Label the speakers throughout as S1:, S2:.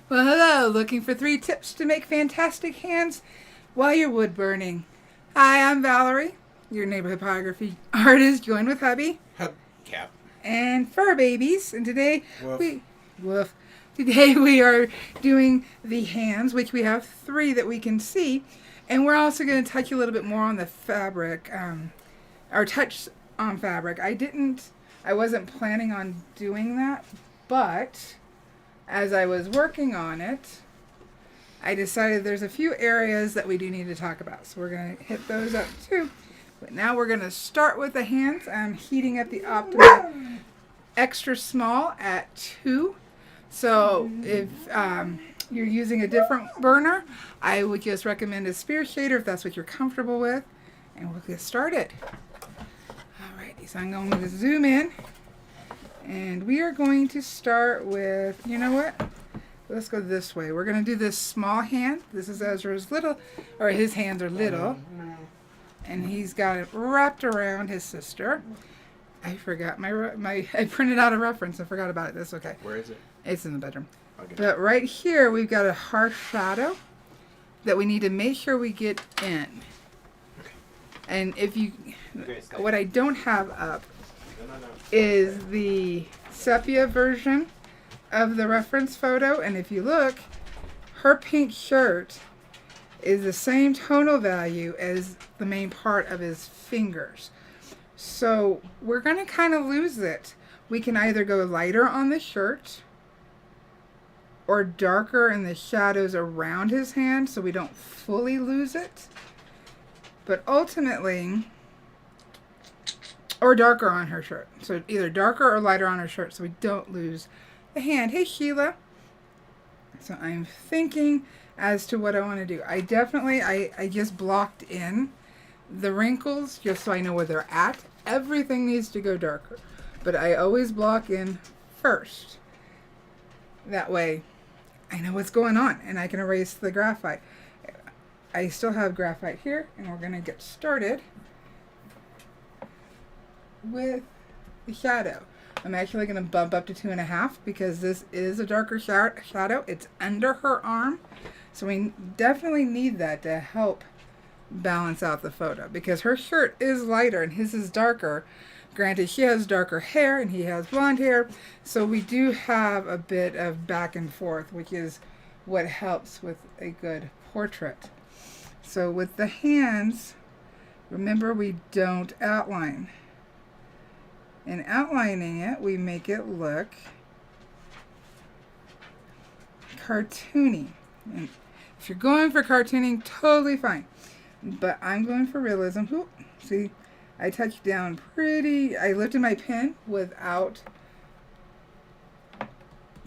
S1: Well, hello, looking for 3 tips to make fantastic hands while you're wood burning. Hi, I'm Valarie, your neighborhood pyrography artist, joined with hubby
S2: Hubcap
S1: and fur babies. And today
S2: Woof.
S1: Today we are doing the hands, which we have 3 that we can see, and we're also going to touch a little bit more on the fabric, or touch on fabric. I wasn't planning on doing that, but as I was working on it, I decided there's a few areas that we do need to talk about. So we're going to hit those up too. But now we're going to start with the hands. I'm heating up the Optima extra small at 2. So if you're using a different burner, I would just recommend a spear shader if that's what you're comfortable with. And we'll get started. Alrighty, so I'm going to zoom in. And we are going to start with, you know what? Let's go this way. We're going to do this small hand. This is Ezra's little, or his hands are little. And he's got it wrapped around his sister. I forgot I printed out a reference. I forgot about it. That's okay.
S2: Where is it?
S1: It's in the bedroom.
S2: Okay.
S1: But right here, we've got a harsh shadow that we need to make sure we get in.
S2: Okay.
S1: And if you,
S2: Okay,
S1: what I don't have up is the sepia version of the reference photo, and if you look, her pink shirt is the same tonal value as the main part of his fingers. So we're going to kind of lose it. We can either go lighter on the shirt or darker in the shadows around his hand so we don't fully lose it. But ultimately, or darker on her shirt. So either darker or lighter on her shirt so we don't lose the hand. Hey, Sheila. So I'm thinking as to what I want to do. I definitely, I just blocked in the wrinkles just so I know where they're at. Everything needs to go darker. But I always block in first. That way I know what's going on and I can erase the graphite. I still have graphite here and we're going to get started with the shadow. I'm actually going to bump up to 2.5 because this is a darker shadow. It's under her arm. So we definitely need that to help balance out the photo because her shirt is lighter and his is darker. Granted, she has darker hair and he has blonde hair. So we do have a bit of back and forth, which is what helps with a good portrait. So with the hands, remember we don't outline. In outlining it, we make it look cartoony. And if you're going for cartooning, totally fine. But I'm going for realism. Ooh, see, I touched down I lifted my pen without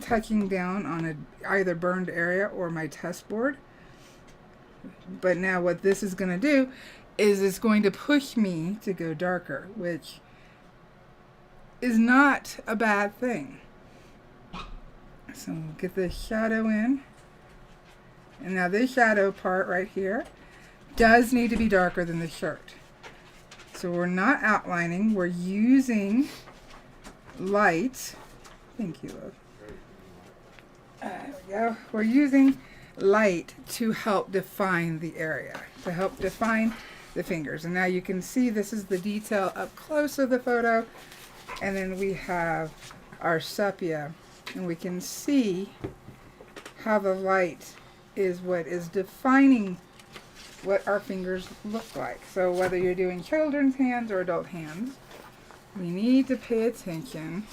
S1: touching down on either burned area or my test board. But now what this is going to do is it's going to push me to go darker, which is not a bad thing. So we'll get the shadow in. And now this shadow part right here does need to be darker than the shirt. So we're not outlining, we're using light. Thank you, love. There we go. We're using light to help define the area, to help define the fingers. And now you can see this is the detail up close of the photo. And then we have our sepia, and we can see how the light is what is defining what our fingers look like. So whether you're doing children's hands or adult hands, we need to pay attention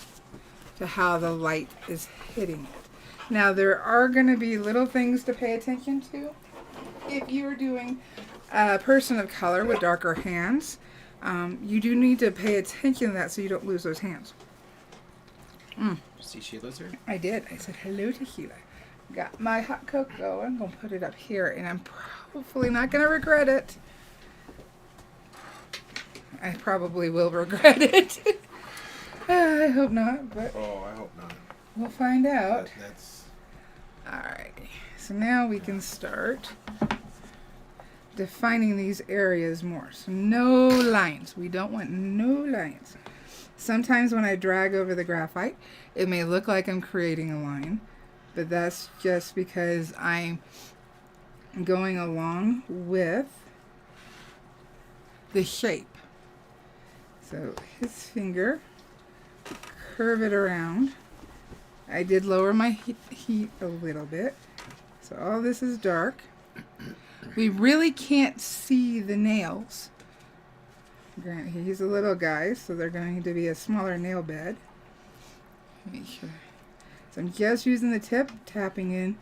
S1: to how the light is hitting it. Now there are going to be little things to pay attention to if you're doing a person of color with darker hands. You do need to pay attention to that so you don't lose those hands.
S2: See Sheila's here?
S1: I did. I said hello to Sheila. Got my hot cocoa. I'm going to put it up here, and I'm hopefully not going to regret it. I probably will regret it. I hope not, but
S2: Oh, I hope not.
S1: we'll find out.
S2: That's
S1: Alright, so now we can start defining these areas more. So no lines. We don't want no lines. Sometimes when I drag over the graphite, it may look like I'm creating a line, but that's just because I'm going along with the shape. So his finger, curve it around. I did lower my heat a little bit. So all this is dark. We really can't see the nails. He's a little guy, so they're going to be a smaller nail bed. Make sure. So I'm just using the tip, tapping in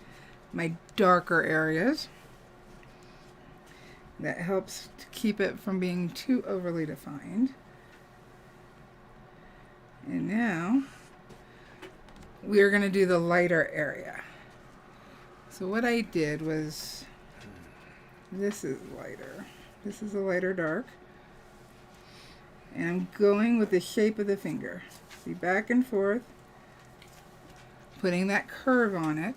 S1: my darker areas. That helps to keep it from being too overly defined. And now we are going to do the lighter area. So what I did was, this is lighter. This is a lighter dark. And I'm going with the shape of the finger. See, back and forth, putting that curve on it.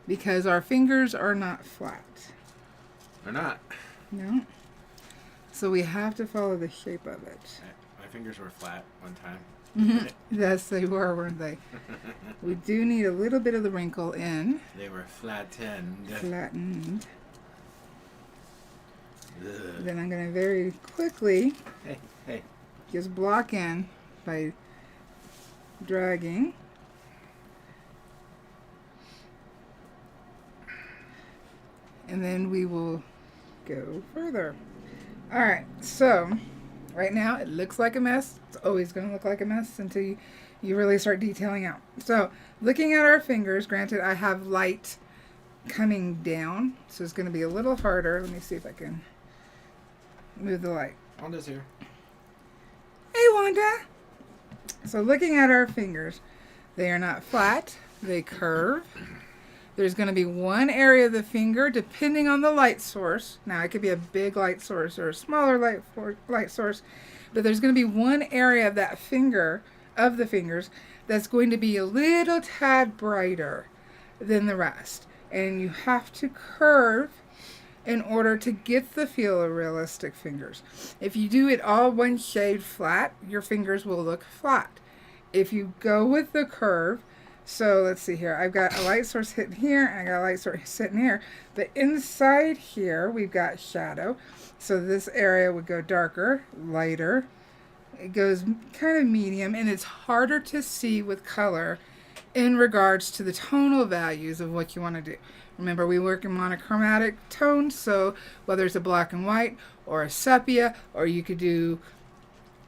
S1: Because our fingers are not flat.
S2: They're not.
S1: No. So we have to follow the shape of it.
S2: My fingers were flat one time.
S1: Yes, they were, weren't they? We do need a little bit of the wrinkle in.
S2: They were flattened.
S1: Flattened.
S2: Ugh.
S1: Then I'm going to very quickly
S2: Hey.
S1: just block in by dragging. And then we will go further. All right, so right now it looks like a mess. It's always going to look like a mess until you really start detailing out. So looking at our fingers, granted I have light coming down, so it's going to be a little harder. Let me see if I can move the light.
S2: Wanda's here.
S1: Hey, Wanda. So looking at our fingers, they are not flat, they curve. There's going to be one area of the finger, depending on the light source. Now, it could be a big light source or a smaller light source, but there's going to be one area of that finger, of the fingers, that's going to be a little tad brighter than the rest. And you have to curve in order to get the feel of realistic fingers. If you do it all one shade flat, your fingers will look flat. If you go with the curve, so let's see here. I've got a light source hitting here, and I got a light source sitting here. But inside here, we've got shadow. So this area would go darker, lighter. It goes kind of medium, and it's harder to see with color in regards to the tonal values of what you want to do. Remember, we work in monochromatic tones, so whether it's a black and white or a sepia, or you could do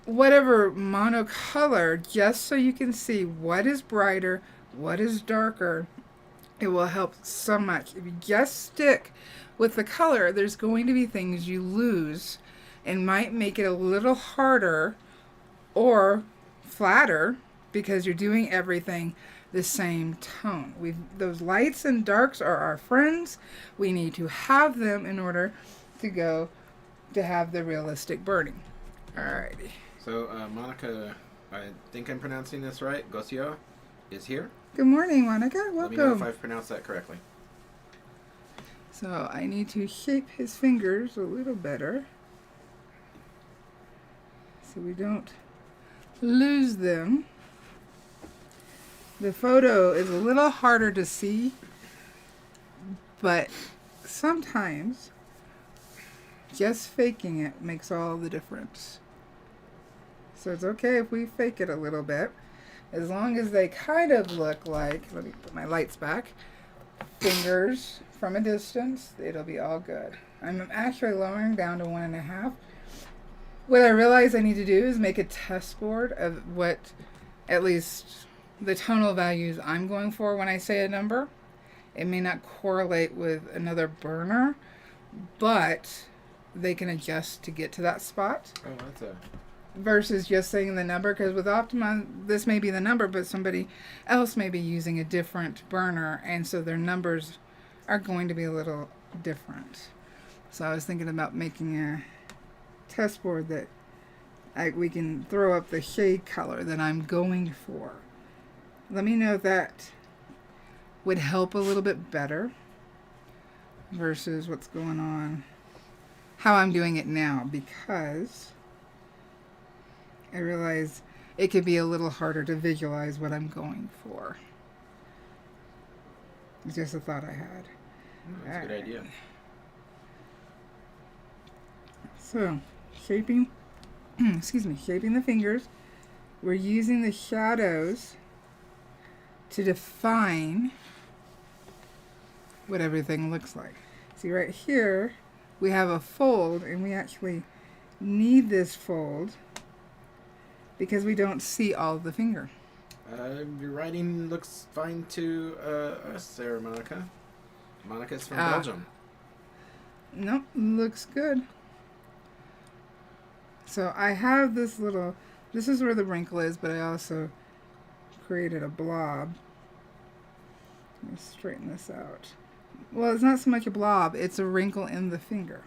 S1: whatever monocolor, just so you can see what is brighter, what is darker. It will help so much. If you just stick with the color, there's going to be things you lose and might make it a little harder or flatter because you're doing everything the same tone. Those lights and darks are our friends. We need to have them in order to have the realistic burning. Alrighty.
S2: So, Monica, I think I'm pronouncing this right. Gossio is here.
S1: Good morning, Monica. Welcome.
S2: Let me know if I've pronounced that correctly.
S1: So I need to shape his fingers a little better so we don't lose them. The photo is a little harder to see, but sometimes just faking it makes all the difference. So it's okay if we fake it a little bit, as long as they kind of look like, let me put my lights back, fingers from a distance, it'll be all good. I'm actually lowering down to 1.5. What I realize I need to do is make a test board of what, at least the tonal values I'm going for when I say a number. It may not correlate with another burner, but they can adjust to get to that spot.
S2: Oh, that's a...
S1: Versus just saying the number, because with Optima, this may be the number, but somebody else may be using a different burner, and so their numbers are going to be a little different. So I was thinking about making a test board that we can throw up the shade color that I'm going for. Let me know if that would help a little bit better versus what's going on, how I'm doing it now, because I realize it could be a little harder to visualize what I'm going for. It's just a thought I had.
S2: That's a good idea.
S1: So, shaping, shaping the fingers. We're using the shadows to define what everything looks like. See, right here, we have a fold, and we actually need this fold because we don't see all the finger.
S2: Your writing looks fine to us there, Monica. Monica's from Belgium.
S1: Nope, looks good. So I have this little, this is where the wrinkle is, but I also created a blob. Let me straighten this out. Well, it's not so much a blob, it's a wrinkle in the finger.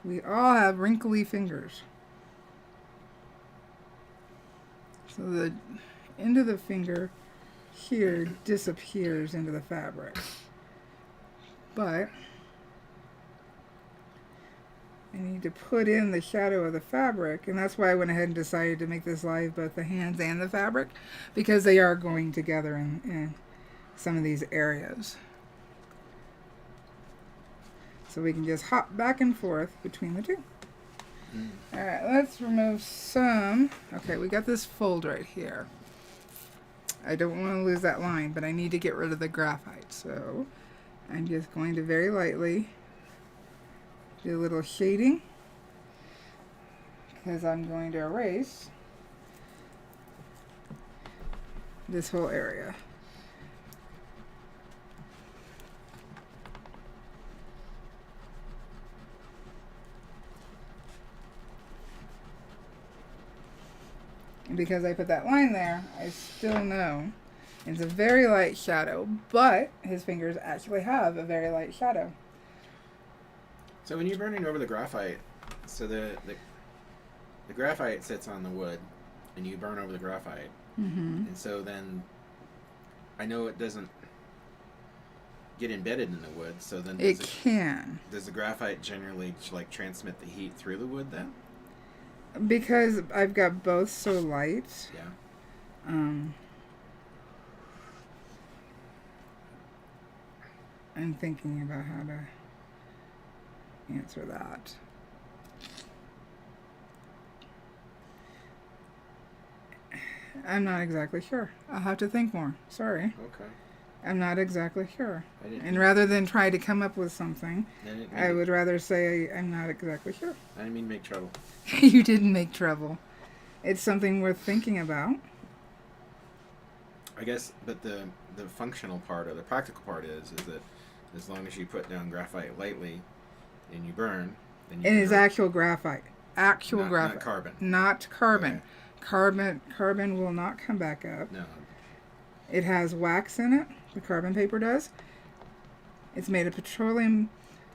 S1: We all have wrinkly fingers. So the end of the finger here disappears into the fabric. But I need to put in the shadow of the fabric, and that's why I went ahead and decided to make this live, both the hands and the fabric, because they are going together in some of these areas. So we can just hop back and forth between the two. Alright, let's remove some. Okay, we got this fold right here. I don't want to lose that line, but I need to get rid of the graphite. So I'm just going to very lightly do a little shading, because I'm going to erase this whole area. And because I put that line there, I still know it's a very light shadow, but his fingers actually have a very light shadow.
S2: So when you're burning over the graphite, so the graphite sits on the wood, and you burn over the graphite, and so then I know it doesn't get embedded in the wood. So then
S1: It can.
S2: Does the graphite generally like transmit the heat through the wood then?
S1: Because I've got both so light.
S2: Yeah.
S1: I'm thinking about how to answer that. I'm not exactly sure. I'll have to think more. Sorry.
S2: Okay.
S1: I'm not exactly sure.
S2: And
S1: And rather than try to come up with something, I would rather say I'm not exactly sure.
S2: I didn't mean to make trouble.
S1: You didn't make trouble. It's something worth thinking about.
S2: I guess, but the functional part or the practical part is that as long as you put down graphite lightly and you burn, then you
S1: It is actual graphite. Actual
S2: not
S1: graphite.
S2: Not carbon.
S1: Not carbon.
S2: Okay.
S1: Carbon will not come back up.
S2: No.
S1: It has wax in it. The carbon paper does. It's made of petroleum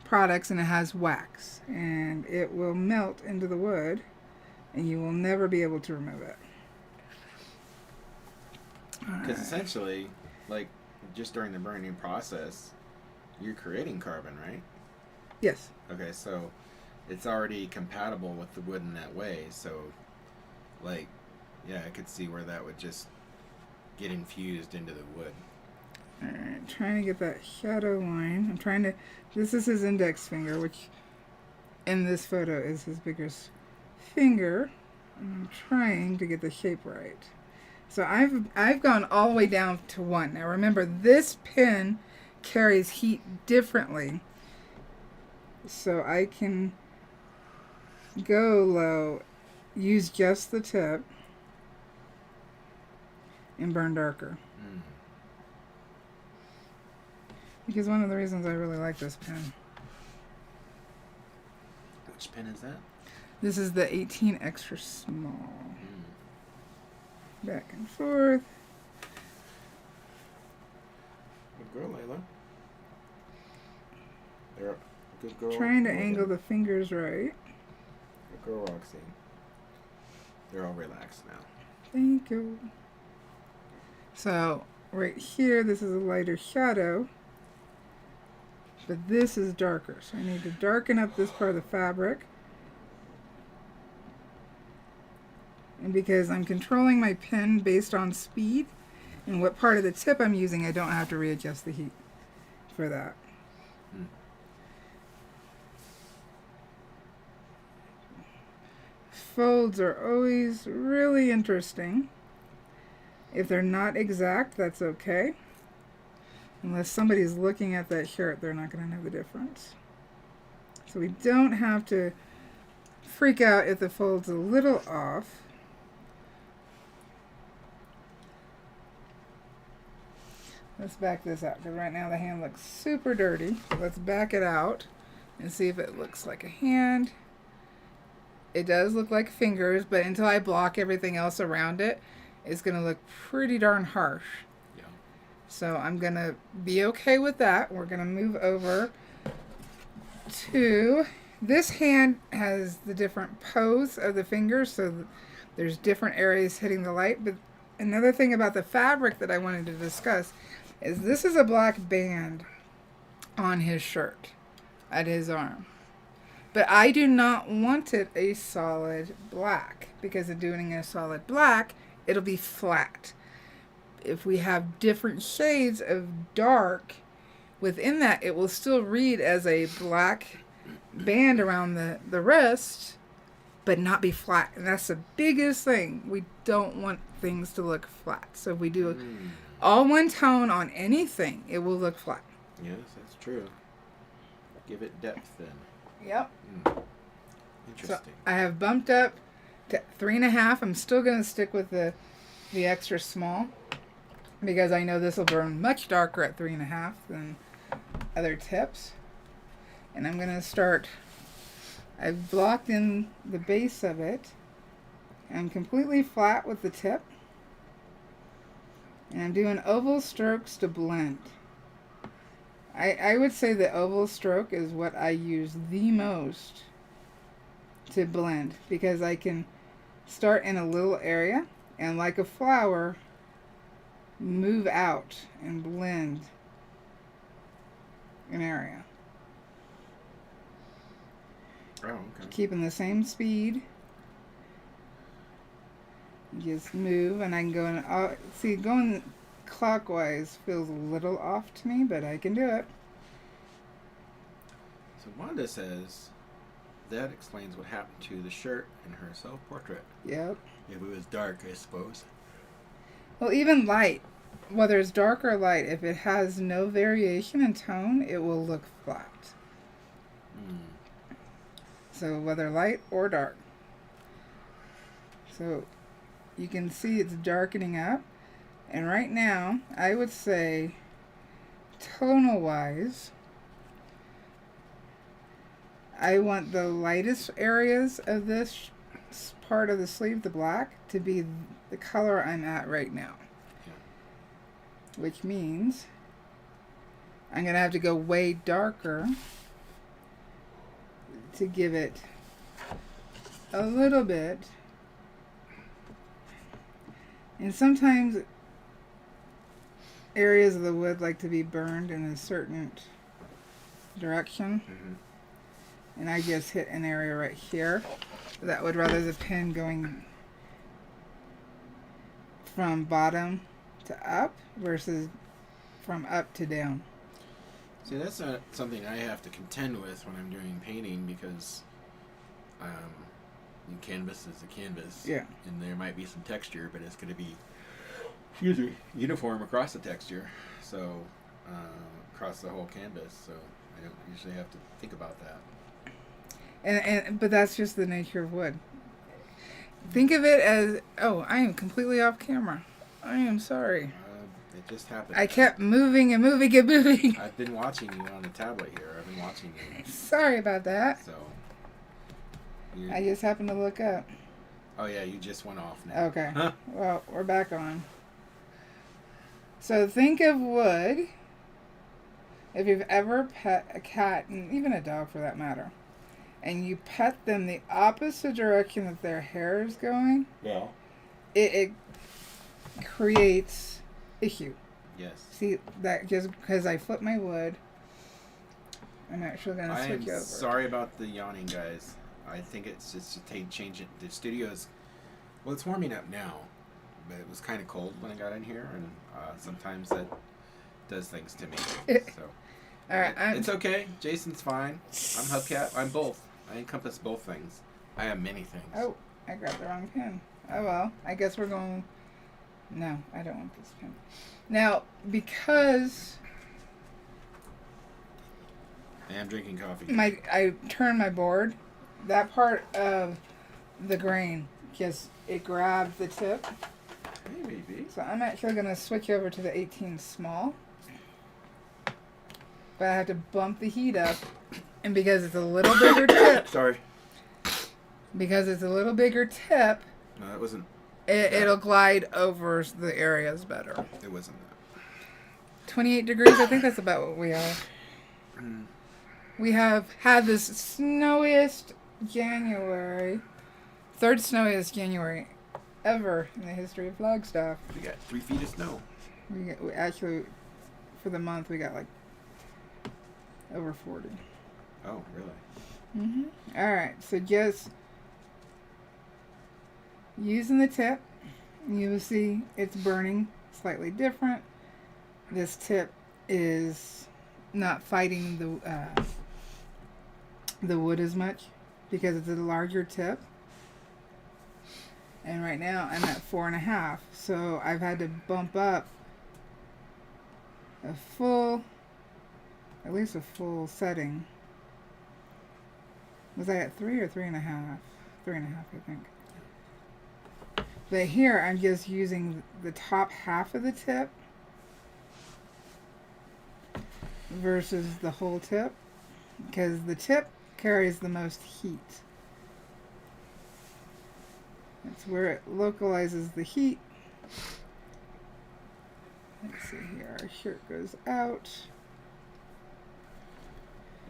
S1: products, and it has wax, and it will melt into the wood, and you will never be able to remove it.
S2: Because essentially, like, just during the burning process, you're creating carbon, right?
S1: Yes.
S2: Okay, so it's already compatible with the wood in that way. So, like, yeah, I could see where that would just get infused into the wood.
S1: Alright, trying to get that shadow line. I'm trying to... This is his index finger, which in this photo is his biggest finger. I'm trying to get the shape right. So I've gone all the way down to 1. Now remember, this pen carries heat differently. So I can go low, use just the tip, and burn darker. Because one of the reasons I really like this pen.
S2: Which pen is that?
S1: This is the 18 extra small. Back and forth.
S2: Good girl, Layla. They're a good girl.
S1: Trying to angle the fingers right.
S2: Good girl, Roxy. They're all relaxed now.
S1: Thank you. So, right here, this is a lighter shadow. But this is darker. So I need to darken up this part of the fabric. And because I'm controlling my pen based on speed and what part of the tip I'm using, I don't have to readjust the heat for that. Folds are always really interesting. If they're not exact, that's okay. Unless somebody's looking at that shirt, they're not going to know the difference. So we don't have to freak out if the fold's a little off. Let's back this out, because right now the hand looks super dirty. So let's back it out and see if it looks like a hand. It does look like fingers, but until I block everything else around it, it's going to look pretty darn harsh.
S2: Yeah.
S1: So I'm going to be okay with that. We're going to move over to... This hand has the different pose of the fingers, so there's different areas hitting the light. But another thing about the fabric that I wanted to discuss is this is a black band on his shirt at his arm. But I do not want it a solid black, because of doing a solid black, it'll be flat. If we have different shades of dark within that, it will still read as a black band around the wrist, but not be flat. And that's the biggest thing. We don't want things to look flat. So if we do all one tone on anything, it will look flat.
S2: Yes, that's true. Give it depth then.
S1: Yep.
S2: Interesting.
S1: So I have bumped up to 3.5. I'm still going to stick with the extra small, because I know this will burn much darker at 3.5 than other tips. And I'm going to start, I've blocked in the base of it. I'm completely flat with the tip. And I'm doing oval strokes to blend. I would say the oval stroke is what I use the most to blend, because I can start in a little area and, like a flower, move out and blend an area.
S2: Oh, okay.
S1: Keeping the same speed. Just move, and I can go in. See, going clockwise feels a little off to me, but I can do it.
S2: So Wanda says that explains what happened to the shirt in her self-portrait.
S1: Yep.
S2: If it was dark, I suppose.
S1: Well, even light, whether it's dark or light, if it has no variation in tone, it will look flat. So whether light or dark. So you can see it's darkening up. And right now, I would say, tonal wise, I want the lightest areas of this part of the sleeve, the black, to be the color I'm at right now.
S2: Yeah.
S1: Which means I'm going to have to go way darker to give it a little bit. And sometimes areas of the wood like to be burned in a certain direction. And I just hit an area right here. That would rather the pen going from bottom to up versus from up to down.
S2: See, that's not something I have to contend with when I'm doing painting, because canvas is a canvas.
S1: Yeah.
S2: And there might be some texture, but it's going to be uniform across the texture. So, across the whole canvas. So, I don't usually have to think about that.
S1: But that's just the nature of wood. Think of it as, oh, I am completely off camera. I am sorry.
S2: It just happened.
S1: I kept moving and moving and moving.
S2: I've been watching you on the tablet here. I've been watching you.
S1: Sorry about that.
S2: So.
S1: I just happened to look up.
S2: Oh yeah, you just went off now.
S1: Okay. Well, we're back on. So think of wood. If you've ever pet a cat, and even a dog for that matter, and you pet them the opposite direction that their hair is going,
S2: yeah,
S1: it creates issue.
S2: Yes.
S1: See, that just because I flip my wood, I'm actually going to switch over.
S2: Sorry about the yawning, guys. I think it's just to change it. The studio's Well, it's warming up now, but it was kind of cold when I got in here, and sometimes that does things to me. So,
S1: all right,
S2: it's okay. Jason's fine. I'm hubcap. I'm both. I encompass both things. I have many things.
S1: Oh, I grabbed the wrong pen. Oh well, I guess we're going. No, I don't want this pen. Now, because
S2: I am drinking coffee.
S1: I turned my board, that part of the grain it grabbed the tip.
S2: Hey, baby.
S1: So I'm actually going to switch over to the 18 small. But I have to bump the heat up, and because it's a little bigger tip.
S2: Sorry.
S1: Because it's a little bigger tip.
S2: No, that wasn't.
S1: It'll glide over the areas better.
S2: It wasn't that.
S1: 28 degrees, I think that's about what we are. We have had this snowiest January, third snowiest January ever in the history of Flagstaff.
S2: We got 3 feet of snow.
S1: We actually, for the month, we got like over 40.
S2: Oh, really?
S1: Mm-hmm. All right, so just using the tip, you will see it's burning slightly different. This tip is not fighting the wood as much because it's a larger tip. And right now I'm at 4.5, so I've had to bump up at least a full setting. Was I at 3 or 3.5? 3.5, I think. But here I'm just using the top half of the tip versus the whole tip, because the tip carries the most heat. That's where it localizes the heat. Let's see here, our shirt goes out.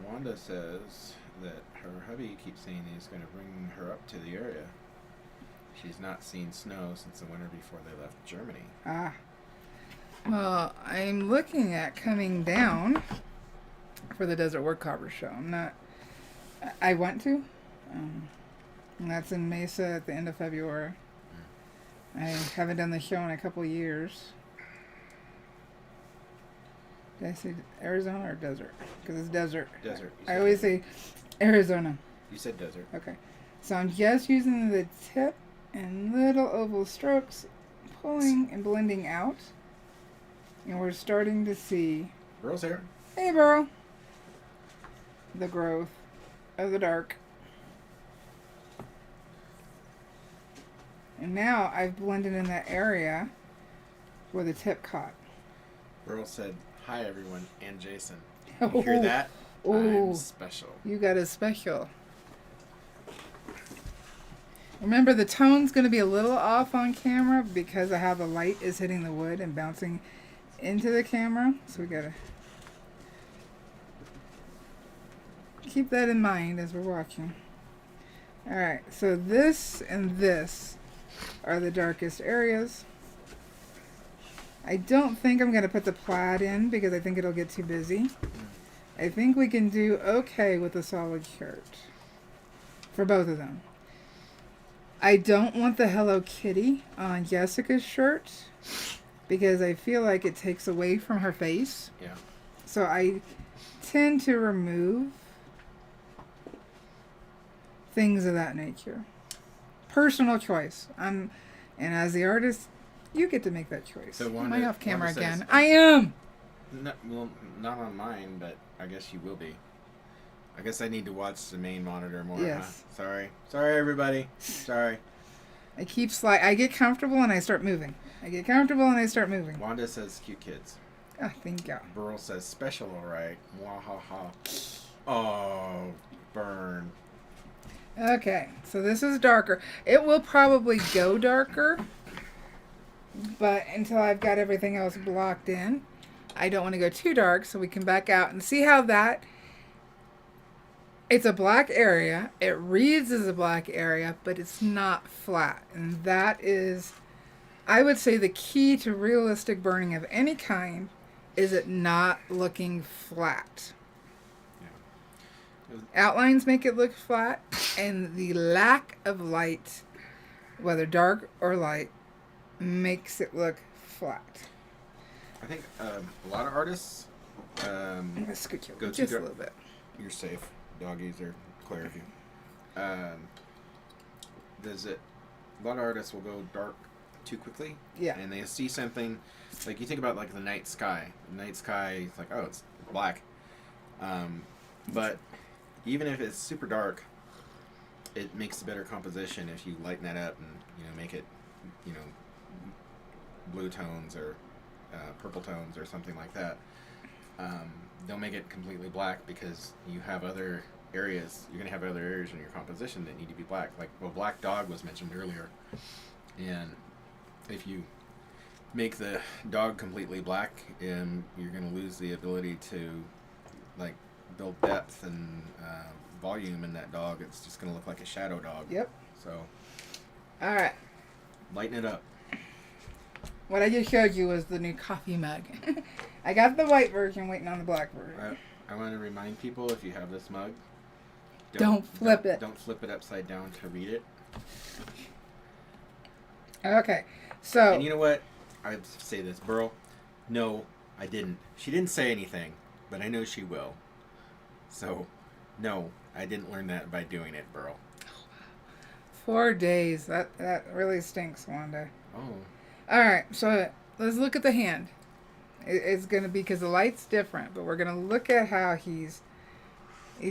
S2: Wanda says that her hubby keeps saying he's going to bring her up to the area. She's not seen snow since the winter before they left Germany.
S1: Ah. Well, I'm looking at coming down for the Desert Woodcarver show. I want to. And that's in Mesa at the end of February. I haven't done the show in a couple years. Did I say Arizona or desert? Because it's desert.
S2: Desert.
S1: I always say Arizona.
S2: You said desert.
S1: Okay. So I'm just using the tip and little oval strokes, pulling and blending out. And we're starting to see...
S2: Burl's here.
S1: Hey, Burl. The growth of the dark. And now I've blended in that area where the tip caught.
S2: Burl said, "Hi, everyone, and Jason. You hear that?
S1: Oh,
S2: I'm special."
S1: You got a special. Remember, the tone's going to be a little off on camera because of how the light is hitting the wood and bouncing into the camera. So we got to keep that in mind as we're watching. Alright, so this and this are the darkest areas. I don't think I'm going to put the plaid in because I think it'll get too busy. I think we can do okay with a solid shirt for both of them. I don't want the Hello Kitty on Jessica's shirt because I feel like it takes away from her face.
S2: Yeah.
S1: So I tend to remove things of that nature. Personal choice. And as the artist, you get to make that choice.
S2: So
S1: Am I off camera
S2: Wanda
S1: again?
S2: says-
S1: I am!
S2: No, well, not on mine, but I guess you will be. I guess I need to watch the main monitor more.
S1: Yes.
S2: Huh? Sorry, everybody. Sorry.
S1: I keep I get comfortable and I start moving. I get comfortable and I start moving.
S2: Wanda says, "Cute kids."
S1: Oh, thank you.
S2: Burl says, "Special, all right." Mwahaha. Oh, burn.
S1: Okay, so this is darker. It will probably go darker, but until I've got everything else blocked in, I don't want to go too dark, so we can back out and see how that... It's a black area. It reads as a black area, but it's not flat. And that is, I would say, the key to realistic burning of any kind is it not looking flat. Outlines make it look flat, and the lack of light whether dark or light, makes it look flat.
S2: I think a lot of artists
S1: I'm going to scoot you
S2: go
S1: just
S2: too
S1: a little bit.
S2: You're safe. Doggies are clear of you. A lot of artists will go dark too quickly.
S1: Yeah.
S2: And they see something, like you think about like the night sky. The night sky, it's like, oh, it's black. But even if it's super dark, it makes a better composition if you lighten that up and, make it, blue tones or purple tones or something like that. Don't make it completely black, because you have other areas. You're going to have other areas in your composition that need to be black. Like, black dog was mentioned earlier. And if you make the dog completely black, you're going to lose the ability to, like, build depth and volume in that dog. It's just going to look like a shadow dog.
S1: Yep.
S2: So,
S1: all right.
S2: Lighten it up.
S1: What I just showed you was the new coffee mug. I got the white version, waiting on the black version.
S2: I want to remind people, if you have this mug,
S1: don't flip it.
S2: Don't flip it upside down to read it.
S1: Okay, so...
S2: And you know what? I'd say this, Burl. No, I didn't. She didn't say anything, but I know she will. So, no, I didn't learn that by doing it, Burl.
S1: 4 days. That really stinks, Wanda.
S2: Oh.
S1: Alright, so let's look at the hand. It's going to be, because the light's different, but we're going to look at how he's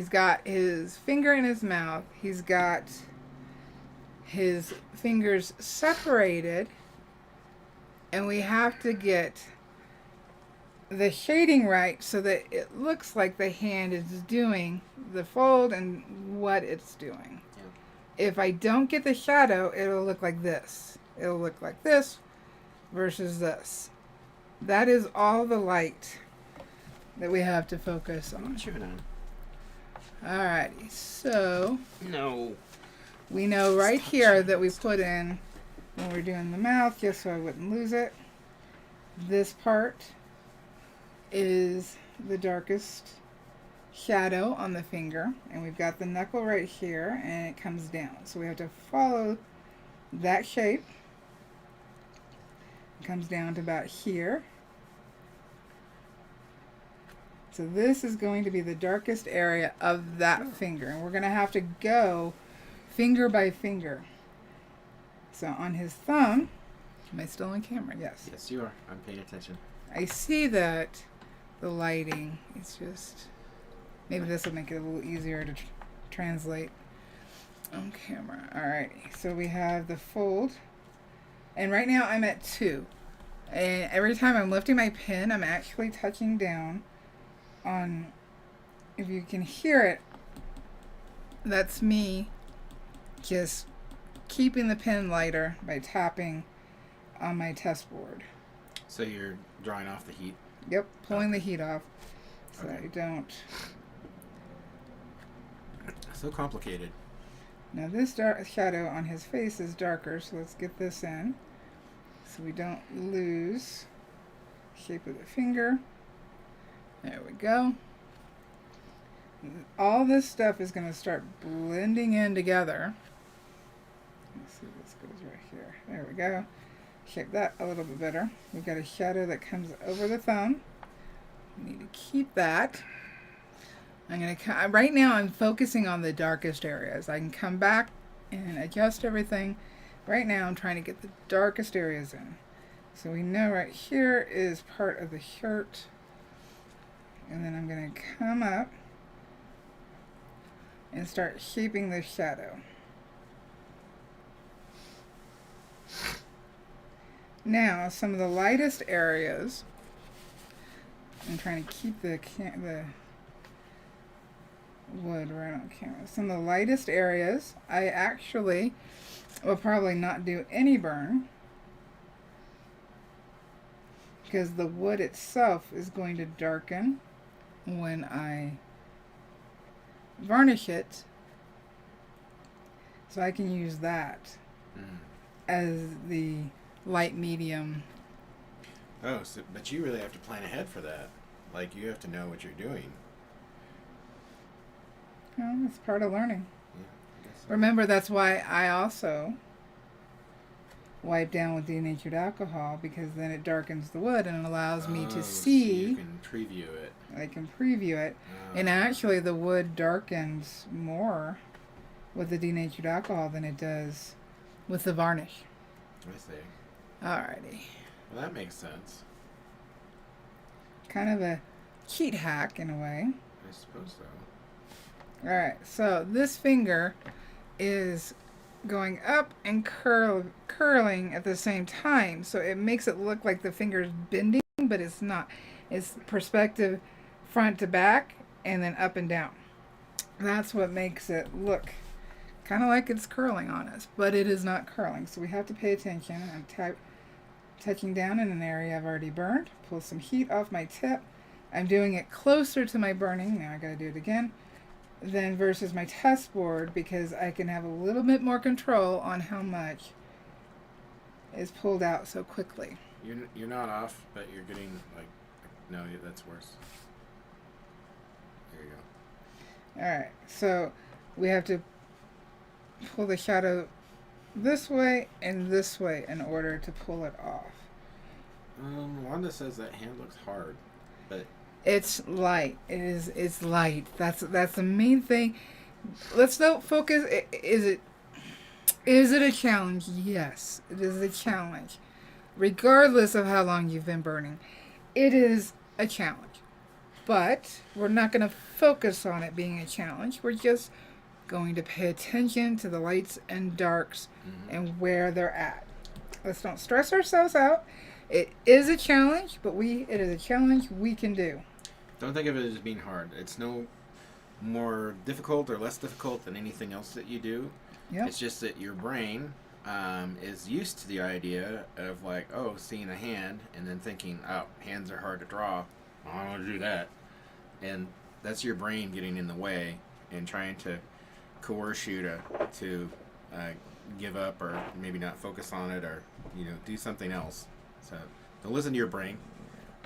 S1: got his finger in his mouth. He's got his fingers separated, and we have to get the shading right so that it looks like the hand is doing the fold and what it's doing. Yeah. If I don't get the shadow, it'll look like this. It'll look like this versus this. That is all the light that we have to focus on. Alrighty, so
S2: no,
S1: we know right here that we put in, when we're doing the mouth, just so I wouldn't lose it, this part is the darkest shadow on the finger, and we've got the knuckle right here, and it comes down. So we have to follow that shape. It comes down to about here. So this is going to be the darkest area of that finger, and we're going to have to go finger by finger. So on his thumb, am I still on camera? Yes.
S2: Yes, you are. I'm paying attention.
S1: I see that the lighting is just, maybe this will make it a little easier to translate on camera. Alrighty, so we have the fold, and right now I'm at 2. And every time I'm lifting my pen, I'm actually touching down on, if you can hear it, that's me just keeping the pen lighter by tapping on my test board.
S2: So you're drawing off the heat?
S1: Yep, pulling the heat off so
S2: Okay.
S1: I don't.
S2: So complicated.
S1: Now this dark shadow on his face is darker, so let's get this in so we don't lose shape of the finger. There we go. All this stuff is going to start blending in together. Let's see if this goes right here. There we go. Shape that a little bit better. We've got a shadow that comes over the thumb. We need to keep that. I'm going to, right now I'm focusing on the darkest areas. I can come back and adjust everything. Right now I'm trying to get the darkest areas in. So we know right here is part of the shirt. And then I'm going to come up and start shaping the shadow. Now, some of the lightest areas, I'm trying to keep the wood right on camera. Some of the lightest areas, I actually will probably not do any burn, because the wood itself is going to darken when I varnish it, so I can use that as the light medium.
S2: Oh, so, but you really have to plan ahead for that. Like, you have to know what you're doing.
S1: Well, it's part of learning.
S2: Yeah, I guess so.
S1: Remember, that's why I also wipe down with denatured alcohol, because then it darkens the wood and allows me to
S2: So
S1: see.
S2: you can preview it.
S1: I can preview it. And actually the wood darkens more with the denatured alcohol than it does with the varnish.
S2: I see.
S1: Alrighty.
S2: Well, that makes sense.
S1: Kind of a cheat hack in a way.
S2: I suppose so.
S1: Alright, so this finger is going up and curling at the same time. So it makes it look like the finger's bending, but it's not. It's perspective front to back and then up and down. That's what makes it look kind of like it's curling on us, but it is not curling. So we have to pay attention. I'm touching down in an area I've already burned. Pull some heat off my tip. I'm doing it closer to my burning. Now I got to do it again. Then versus my test board, because I can have a little bit more control on how much is pulled out so quickly.
S2: You're not off, but you're getting like, no, that's worse. There you go.
S1: Alright, so we have to pull the shadow this way and this way in order to pull it off.
S2: Wanda says that hand looks hard, but
S1: it's light. It's light. That's the main thing. Let's not focus. Is it a challenge? Yes, it is a challenge. Regardless of how long you've been burning, it is a challenge. But we're not going to focus on it being a challenge. We're just going to pay attention to the lights and darks and where they're at. Let's not stress ourselves out. It is a challenge, but it is a challenge we can do.
S2: Don't think of it as being hard. It's no more difficult or less difficult than anything else that you do.
S1: Yep.
S2: It's just that your brain is used to the idea of like, oh, seeing a hand and then thinking, oh, hands are hard to draw. I don't want to do that. And that's your brain getting in the way and trying to coerce you to give up or maybe not focus on it or do something else. So don't listen to your brain.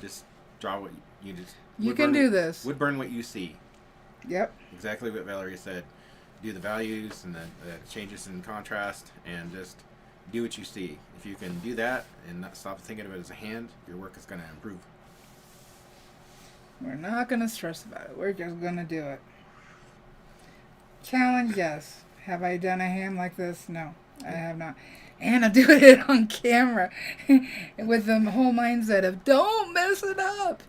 S2: Just draw what you just.
S1: You can do this.
S2: Wood burn what you see.
S1: Yep.
S2: Exactly what Valarie said. Do the values and the changes in contrast and just do what you see. If you can do that and not stop thinking of it as a hand, your work is going to improve.
S1: We're not going to stress about it. We're just going to do it. Challenge, yes. Have I done a hand like this? No, I have not. And I'm doing it on camera with the whole mindset of don't mess it up.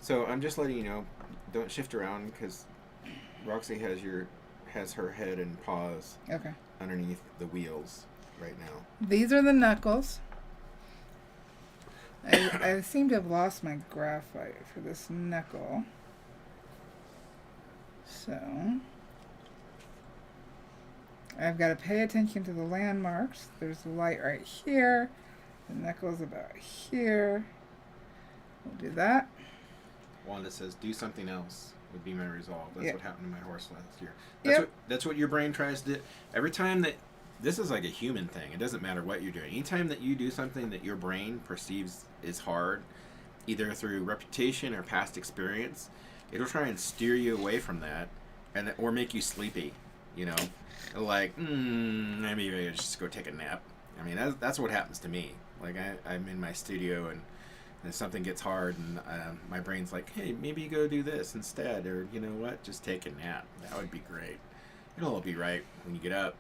S2: So I'm just letting you know, don't shift around because Roxy has her head and paws underneath the wheels right now.
S1: These are the knuckles. I seem to have lost my graphite for this knuckle. So I've got to pay attention to the landmarks. There's the light right here. The knuckles about here. We'll do that.
S2: Wanda says, do something else would be my resolve. That's what happened to my horse last year. That's what your brain tries to do. Every time that, this is like a human thing. It doesn't matter what you're doing. Anytime that you do something that your brain perceives is hard, either through reputation or past experience, it'll try and steer you away from that or make you sleepy, Like, maybe I just go take a nap. I mean, that's what happens to me. Like, I'm in my studio and something gets hard and my brain's like, hey, maybe you go do this instead. Or, you know what, just take a nap. That would be great. It'll all be right when you get up.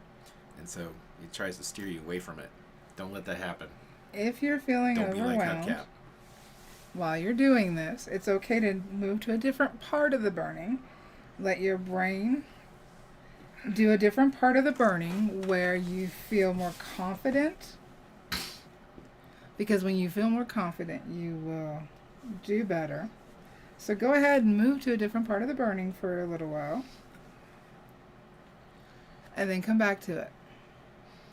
S2: And so it tries to steer you away from it. Don't let that happen.
S1: If you're feeling overwhelmed,
S2: be like Hubcap.
S1: While you're doing this, it's okay to move to a different part of the burning. Let your brain do a different part of the burning where you feel more confident. Because when you feel more confident, you will do better. So go ahead and move to a different part of the burning for a little while. And then come back to it.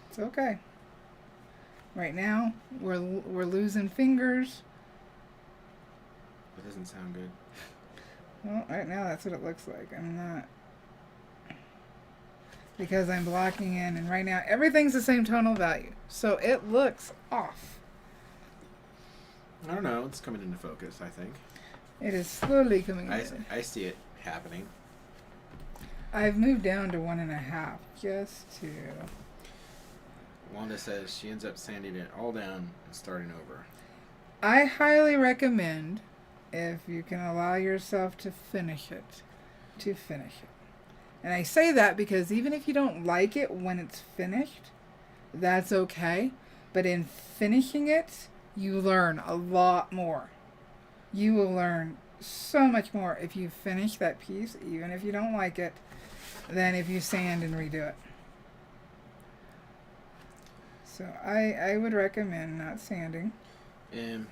S1: It's okay. Right now, we're losing fingers.
S2: That doesn't sound good.
S1: Well, right now that's what it looks like. I'm not. Because I'm blocking in, and right now everything's the same tonal value. So it looks off.
S2: I don't know. It's coming into focus, I think.
S1: It is slowly coming in.
S2: I see it happening.
S1: I've moved down to 1.5 just to
S2: Wanda says she ends up sanding it all down and starting over.
S1: I highly recommend, if you can allow yourself to finish it, to finish it. And I say that because even if you don't like it when it's finished, that's okay. But in finishing it, you learn a lot more. You will learn so much more if you finish that piece, even if you don't like it, than if you sand and redo it. So I would recommend not sanding and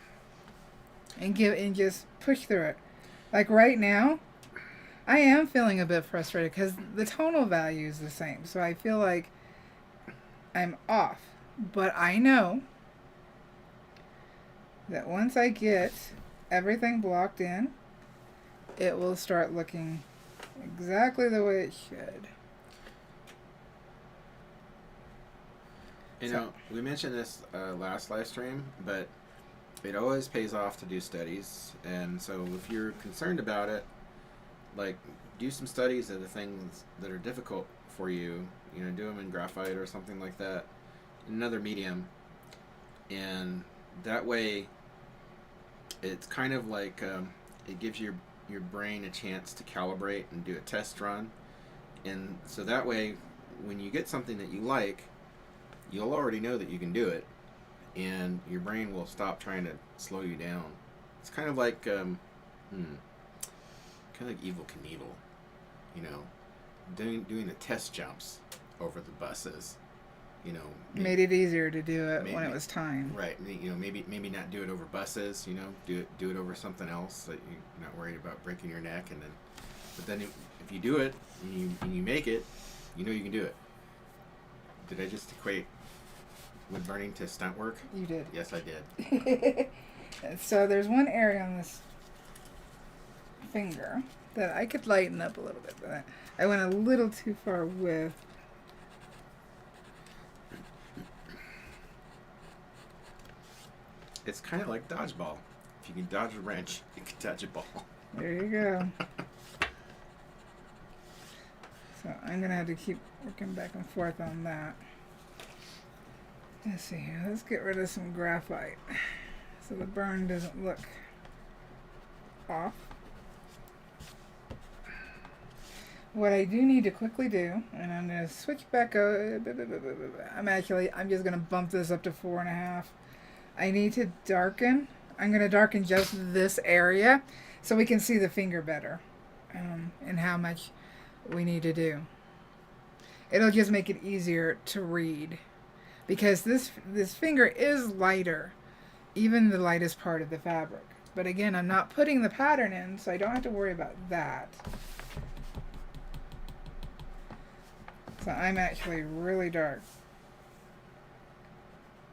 S1: just push through it. Like right now, I am feeling a bit frustrated because the tonal value is the same. So I feel like I'm off. But I know that once I get everything blocked in, it will start looking exactly the way it should.
S2: You know, we mentioned this last live stream, but it always pays off to do studies. And so if you're concerned about it, like, do some studies of the things that are difficult for you. You know, do them in graphite or something like that, in another medium. And that way, it's kind of like it gives your brain a chance to calibrate and do a test run. And so that way, when you get something that you like, you'll already know that you can do it, and your brain will stop trying to slow you down. It's kind of like kind of like Evil Knievel, you know, doing the test jumps over the buses. You know,
S1: made it easier to do it when it was time.
S2: Right. You know, maybe not do it over buses. You know, do it over something else that you're not worried about breaking your neck. And then, but then if you do it and you make it, you know you can do it. Did I just equate wood burning to stunt work?
S1: You did.
S2: Yes, I did.
S1: So there's one area on this finger that I could lighten up a little bit, but I went a little too far with.
S2: It's kind of like dodgeball. If you can dodge a wrench, you can dodge a ball.
S1: There you go. So I'm going to have to keep working back and forth on that. Let's see here. Let's get rid of some graphite so the burn doesn't look off. What I do need to quickly do, and I'm going to switch back over. I'm just going to bump this up to 4.5. I need to darken. I'm going to darken just this area so we can see the finger better and how much we need to do. It'll just make it easier to read because this finger is lighter, even the lightest part of the fabric. But again, I'm not putting the pattern in, so I don't have to worry about that. So I'm actually really dark.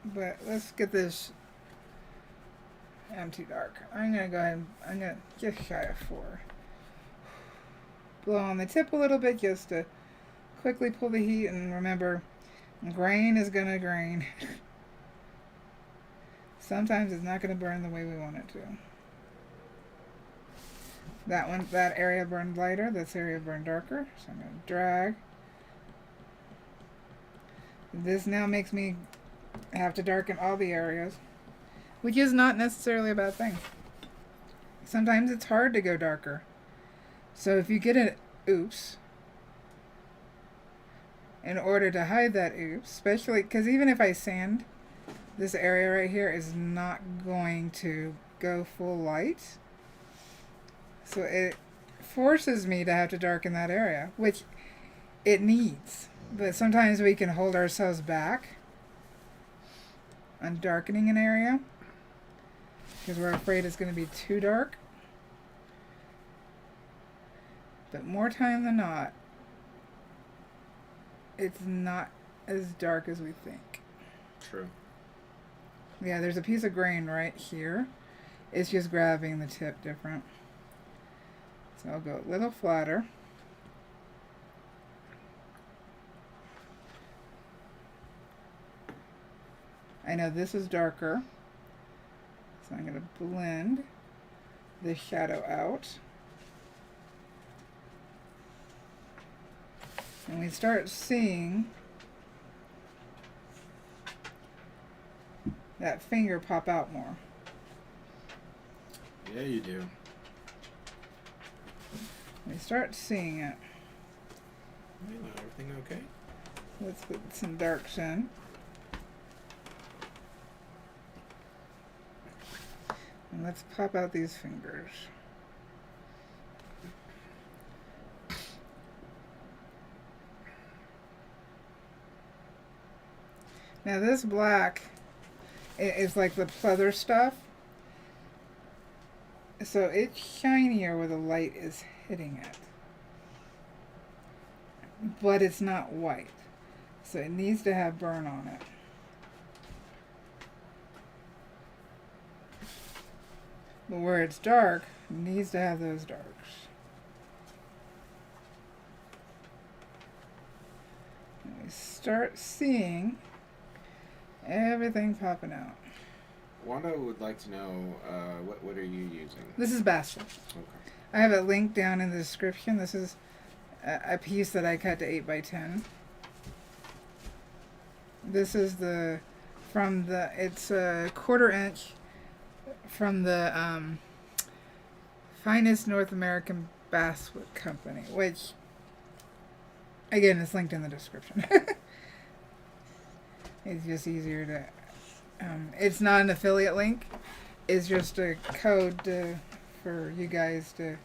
S1: But let's get this. I'm too dark. I'm going to go ahead and I'm going to just shy of 4. Blow on the tip a little bit just to quickly pull the heat, and remember, grain is going to grain. Sometimes it's not going to burn the way we want it to. That area burned lighter, this area burned darker, so I'm going to drag. This now makes me have to darken all the areas, which is not necessarily a bad thing. Sometimes it's hard to go darker. So if you get an oops, in order to hide that oops, especially because even if I sand, this area right here is not going to go full light. So it forces me to have to darken that area, which it needs. But sometimes we can hold ourselves back on darkening an area because we're afraid it's going to be too dark. But more time than not, it's not as dark as we think.
S2: True.
S1: Yeah, there's a piece of grain right here. It's just grabbing the tip different. So I'll go a little flatter. I know this is darker, so I'm going to blend this shadow out. And we start seeing that finger pop out more.
S2: Yeah, you do.
S1: We start seeing it.
S2: Everything okay?
S1: Let's put some darks in. And let's pop out these fingers. Now this black is like the pleather stuff. So it's shinier where the light is hitting it. But it's not white. So it needs to have burn on it. But where it's dark, it needs to have those darks. And we start seeing everything popping out.
S2: Wanda would like to know, what are you using?
S1: This is basswood.
S2: Okay.
S1: I have it linked down in the description. This is a piece that I cut to 8 by 10. This is it's a 1/4 inch from the Finest North American Basswood Company, which, again, is linked in the description. It's just easier to, it's not an affiliate link. It's just a code for you guys to.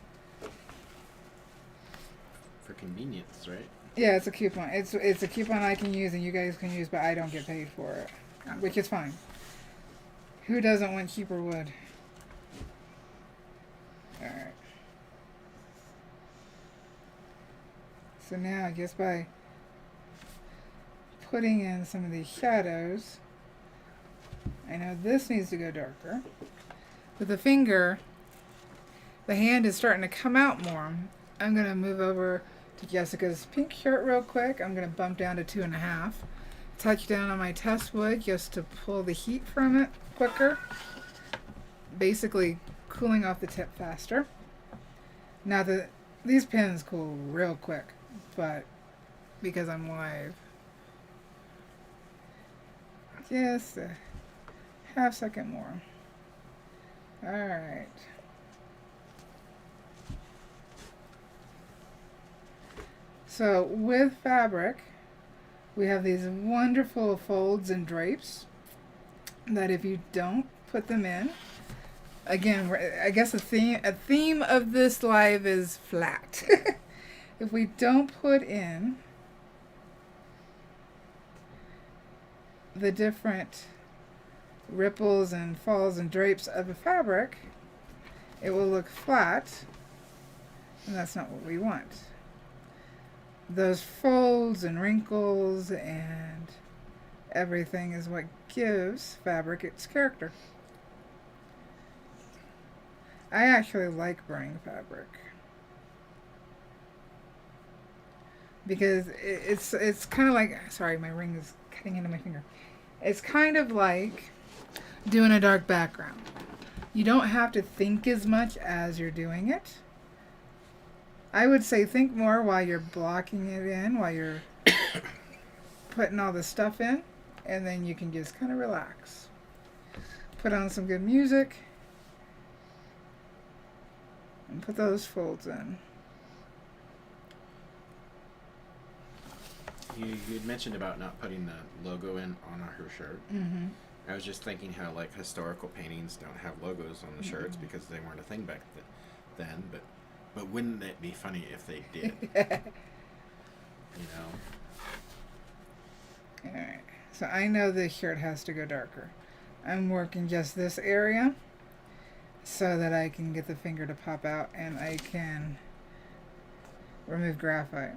S2: For convenience, right?
S1: Yeah, it's a coupon. It's a coupon I can use and you guys can use, but I don't get paid for it, which is fine. Who doesn't want cheaper wood? All right. So now, just by putting in some of these shadows, I know this needs to go darker. With the finger, the hand is starting to come out more. I'm going to move over to Jessica's pink shirt real quick. I'm going to bump down to 2.5. Touch down on my test wood just to pull the heat from it quicker. Basically cooling off the tip faster. Now these pins cool real quick, but because I'm live, just a half second more. Alright. So with fabric, we have these wonderful folds and drapes that if you don't put them in, again, I guess a theme of this live is flat. If we don't put in the different ripples and falls and drapes of a fabric, it will look flat, and that's not what we want. Those folds and wrinkles and everything is what gives fabric its character. I actually like burning fabric because it's kind of like, sorry, my ring is cutting into my finger. It's kind of like doing a dark background. You don't have to think as much as you're doing it. I would say think more while you're blocking it in, while you're putting all the stuff in, and then you can just kind of relax. Put on some good music and put those folds in.
S2: You had mentioned about not putting the logo in on her shirt.
S1: Mm-hmm.
S2: I was just thinking how like historical paintings don't have logos on the shirts because they weren't a thing back then, but wouldn't it be funny if they did? You know?
S1: Alright, so I know this shirt has to go darker. I'm working just this area so that I can get the finger to pop out and I can remove graphite.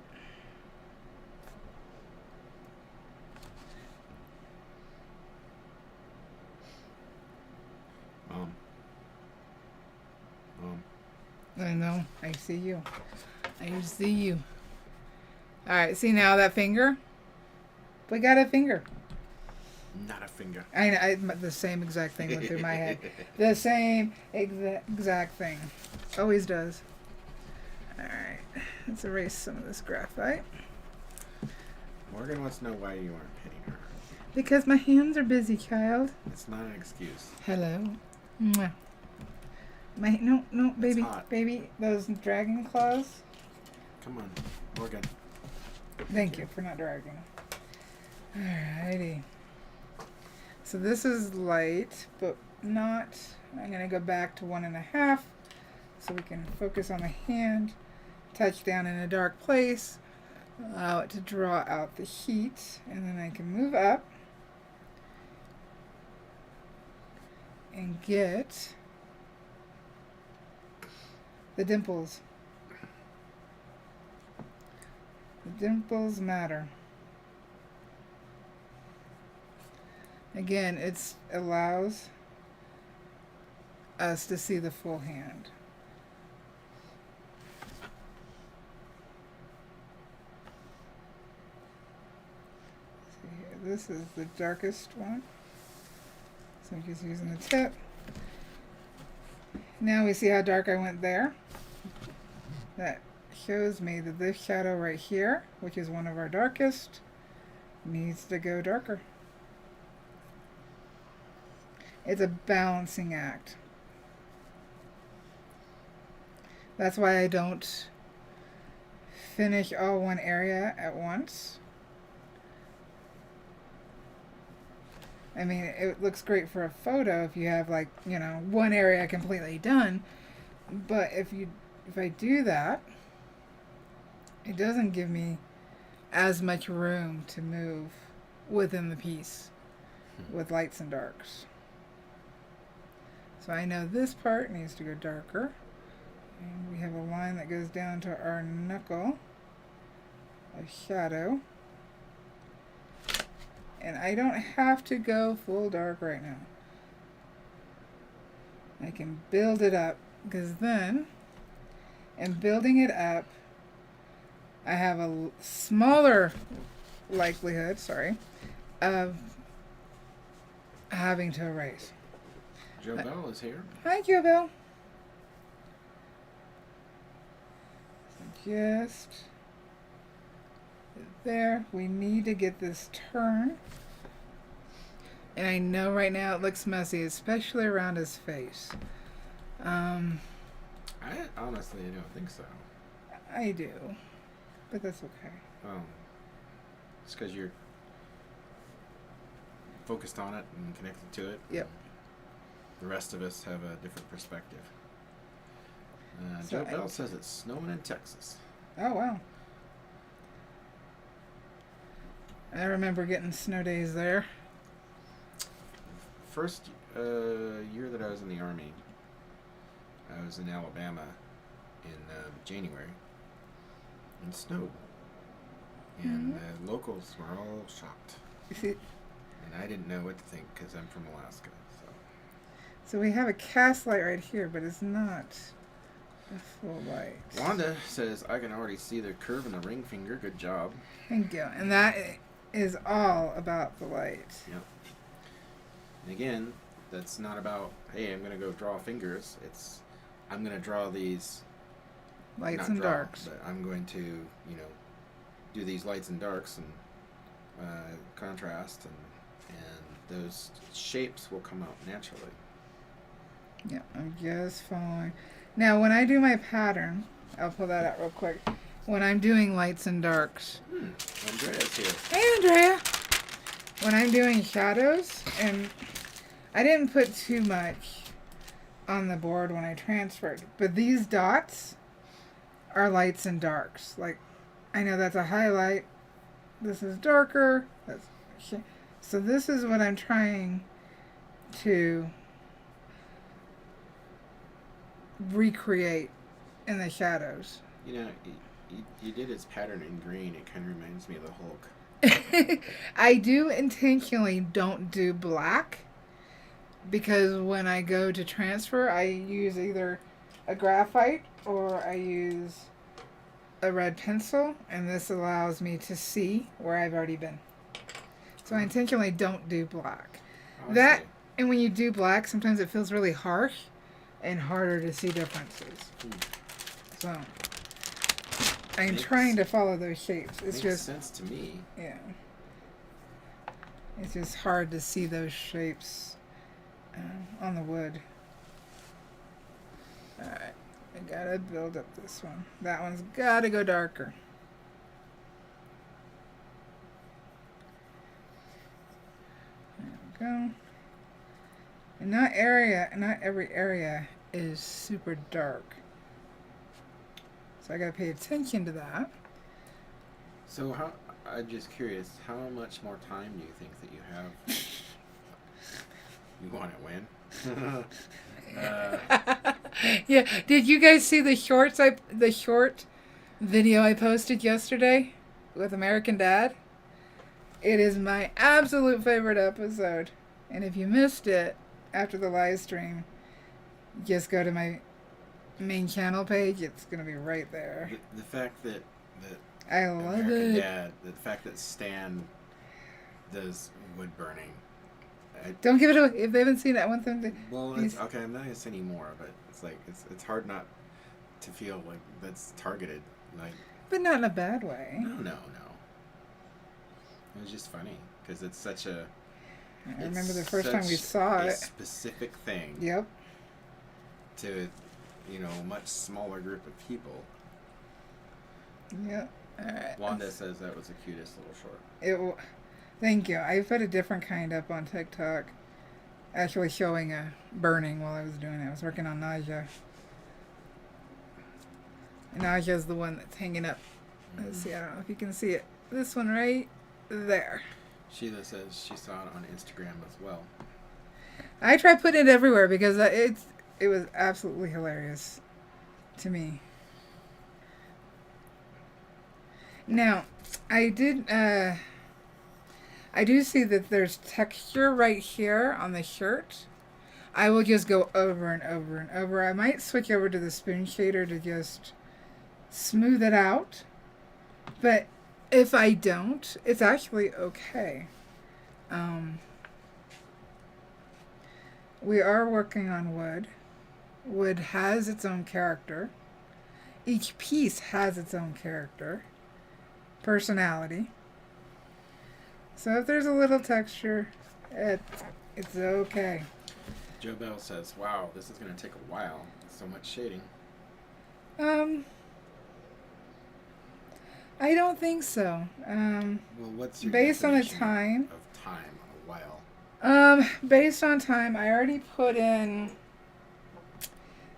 S1: I know. I see you. I see you. Alright, see now that finger? We got a finger.
S2: Not a finger.
S1: I the same exact thing went through my head. The same exact thing. Always does. Alright, let's erase some of this graphite.
S2: Morgan wants to know why you aren't hitting her.
S1: Because my hands are busy, child.
S2: It's not an excuse.
S1: Hello. Mwah. No, baby,
S2: hot.
S1: baby, those dragon claws.
S2: Come on, Morgan.
S1: Thank you for not dragging. Alrighty. So this is light, but not. I'm gonna go back to 1.5, so we can focus on the hand. Touch down in a dark place. Allow it to draw out the heat, and then I can move up and get the dimples. The dimples matter. Again, it allows us to see the full hand. See here, this is the darkest one. So I'm just using the tip. Now we see how dark I went there. That shows me that this shadow right here, which is one of our darkest, needs to go darker. It's a balancing act. That's why I don't finish all one area at once. I mean, it looks great for a photo if you have, like, you know, one area completely done. But if I do that, it doesn't give me as much room to move within the piece with lights and darks. So I know this part needs to go darker. And we have a line that goes down to our knuckle of shadow. And I don't have to go full dark right now. I can build it up, because then, in building it up, I have a smaller likelihood, of having to erase.
S2: Joe Bell is here.
S1: Hi, Joe Bell. So just there. We need to get this turn. And I know right now it looks messy, especially around his face.
S2: I honestly don't think so.
S1: I do. But that's okay.
S2: Oh. It's because you're focused on it and connected to it.
S1: Yep.
S2: The rest of us have a different perspective.
S1: So
S2: Joe Bell says it's snowing in Texas.
S1: Oh, wow. I remember getting snow days there.
S2: First year that I was in the Army, I was in Alabama in January, and it snowed. And the locals were all shocked. And I didn't know what to think because I'm from Alaska.
S1: So we have a cast light right here, but it's not a full light.
S2: Wanda says, I can already see the curve in the ring finger. Good job.
S1: Thank you. And that is all about the light.
S2: Yep. And again, that's not about, hey, I'm going to go draw fingers. It's, I'm going to draw these
S1: Lights and darks.
S2: But I'm going to, you know, do these lights and darks and contrast, and those shapes will come out naturally.
S1: Yeah, I'm just following. Now, when I do my pattern, I'll pull that out real quick. When I'm doing lights and darks.
S2: Andrea's here.
S1: Hey, Andrea! When I'm doing shadows, and I didn't put too much on the board when I transferred, but these dots are lights and darks. Like, I know that's a highlight. This is darker. So this is what I'm trying to recreate in the shadows.
S2: You know, you did its pattern in green. It kind of reminds me of the Hulk.
S1: I do intentionally don't do black, because when I go to transfer, I use either a graphite or I use a red pencil, and this allows me to see where I've already been. So I intentionally don't do black. That, and when you do black, sometimes it feels really harsh and harder to see differences. So I'm trying to follow those shapes. It's
S2: makes
S1: just
S2: sense to me.
S1: Yeah. It's just hard to see those shapes on the wood. Alright, I gotta build up this one. That one's gotta go darker. There we go. And not every area is super dark. So I gotta pay attention to that.
S2: So I'm just curious, how much more time do you think that you have? You want to win?
S1: Yeah. Did you guys see the short video I posted yesterday with American Dad? It is my absolute favorite episode. And if you missed it after the live stream, just go to my main channel page. It's going to be right there.
S2: The fact that
S1: I love
S2: American
S1: it.
S2: Dad, the fact that Stan does wood burning.
S1: Don't give it away. If they haven't seen it, I want them to.
S2: Well, it's, okay, I'm not going to say any more, but it's like, it's hard not to feel like that's targeted. Like,
S1: but not in a bad way.
S2: No. It was just funny because it's such a.
S1: I remember the first time we saw it.
S2: Specific thing.
S1: Yep.
S2: To, a much smaller group of people.
S1: Yep. All right.
S2: Wanda says that was the cutest little short.
S1: Thank you. I put a different kind up on TikTok, actually showing a burning while I was doing it. I was working on Naja. And Naja's the one that's hanging up. Let's see. I don't know if you can see it. This one right there.
S2: Sheila says she saw it on Instagram as well.
S1: I try putting it everywhere because it was absolutely hilarious to me. Now, I do see that there's texture right here on the shirt. I will just go over and over and over. I might switch over to the spoon shader to just smooth it out. But if I don't, it's actually okay. We are working on wood. Wood has its own character. Each piece has its own character, personality. So if there's a little texture, it's okay.
S2: Joe Bell says, "Wow, this is going to take a while. So much shading."
S1: I don't think so.
S2: Well, what's your
S1: based on the
S2: definition
S1: time
S2: of time? A while.
S1: Based on time, I already put in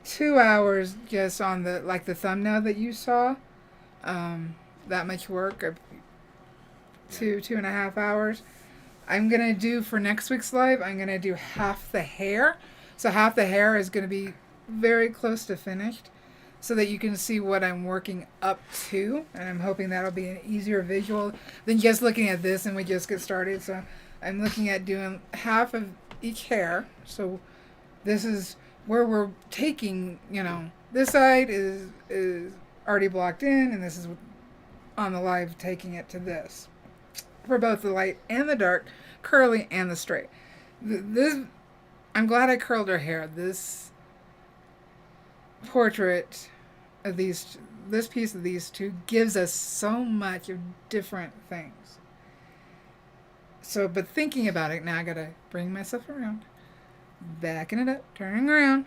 S1: 2 hours just on the thumbnail that you saw. That much work. 2.5 hours. I'm gonna do for next week's live. I'm gonna do half the hair. So half the hair is gonna be very close to finished, so that you can see what I'm working up to. And I'm hoping that'll be an easier visual than just looking at this and we just get started. So I'm looking at doing half of each hair. So this is where we're taking, this side is already blocked in, and this is on the live taking it to this. For both the light and the dark, curly and the straight. I'm glad I curled her hair. This portrait of this piece of these two gives us so much of different things. So, but thinking about it, now I gotta bring myself around, backing it up, turning around.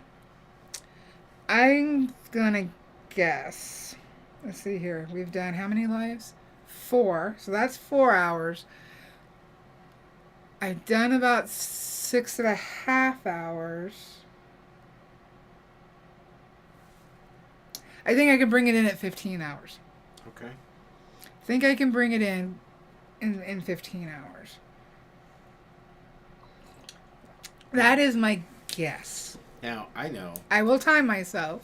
S1: I'm gonna guess. Let's see here. We've done how many lives? 4. So that's 4 hours. I've done about 6.5 hours. I think I can bring it in at 15 hours.
S2: Okay.
S1: I think I can bring it in 15 hours. That is my guess.
S2: Now, I know.
S1: I will time myself.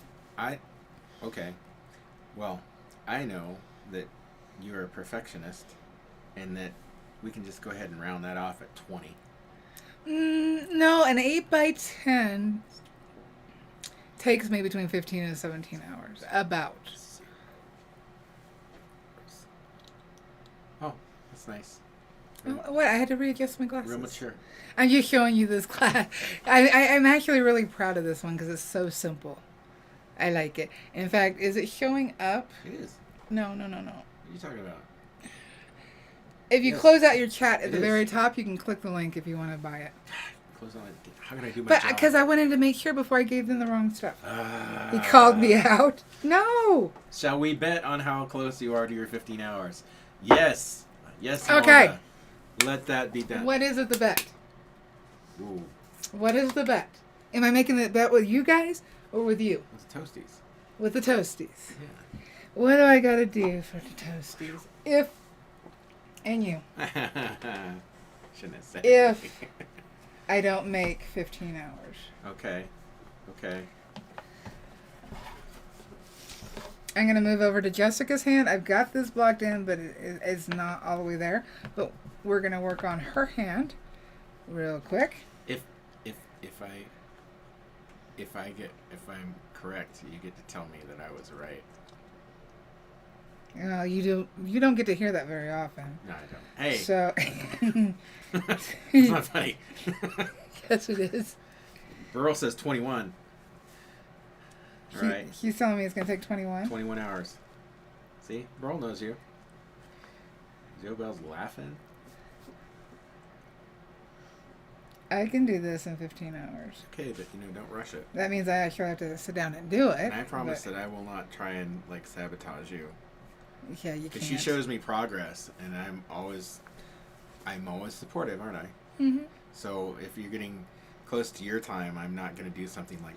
S2: Okay. Well, I know that you're a perfectionist and that we can just go ahead and round that off at 20.
S1: No, an 8x10 takes me between 15 and 17 hours. About.
S2: Oh, that's nice.
S1: What? I had to readjust my glasses.
S2: Real mature.
S1: I'm just showing you this class. I'm actually really proud of this one because it's so simple. I like it. In fact, is it showing up?
S2: It is.
S1: No.
S2: What are you talking about?
S1: If you
S2: Yes.
S1: close out your chat at
S2: It
S1: the
S2: is.
S1: very top, you can click the link if you want to buy it.
S2: Close on it. How can I do my
S1: But
S2: job?
S1: because I wanted to make sure before I gave them the wrong stuff.
S2: Ah.
S1: He called me out. No.
S2: Shall we bet on how close you are to your 15 hours? Yes. Yes.
S1: Okay.
S2: Martha. Let that be done.
S1: What is it the bet?
S2: Ooh.
S1: What is the bet? Am I making the bet with you guys or with you?
S2: What's the toasties?
S1: With the toasties.
S2: Yeah.
S1: What do I got to do for the toasties? If, and you,
S2: Shouldn't have said
S1: If-
S2: anything.
S1: I don't make 15 hours.
S2: Okay. Okay.
S1: I'm going to move over to Jessica's hand. I've got this blocked in, but it's not all the way there. But we're going to work on her hand real quick.
S2: If I'm correct, you get to tell me that I was right.
S1: You don't get to hear that very often.
S2: No, I don't. Hey.
S1: So,
S2: It's not funny.
S1: yes, it is.
S2: Burl says 21. All right.
S1: He's telling me it's going to take 21.
S2: 21 hours. See? Burl knows you. Joe Bell's laughing.
S1: I can do this in 15 hours.
S2: Okay, but don't rush it.
S1: That means I actually have to sit down and do it.
S2: And I promise
S1: but-
S2: that I will not try and sabotage you.
S1: Yeah, you
S2: Because
S1: can't.
S2: she shows me progress, and I'm always supportive, aren't I?
S1: Mm-hmm.
S2: So if you're getting close to your time, I'm not going to do something like,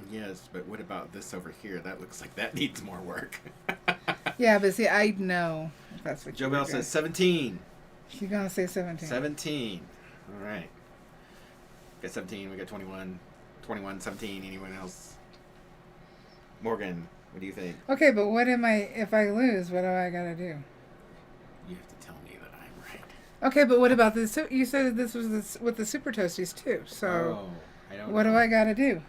S2: yes, but what about this over here? That looks like that needs more work.
S1: Yeah, but see, I know if that's what
S2: Joe Bell says 17.
S1: She's going to say 17.
S2: 17. All right. Got 17. We got 21. 21, 17. Anyone else? Morgan, what do you think?
S1: Okay, but if I lose, what do I got to do?
S2: You have to tell me that I'm right.
S1: Okay, but what about this? You said this was with the Super Toasties too. So
S2: I don't
S1: what
S2: know.
S1: do I got to do?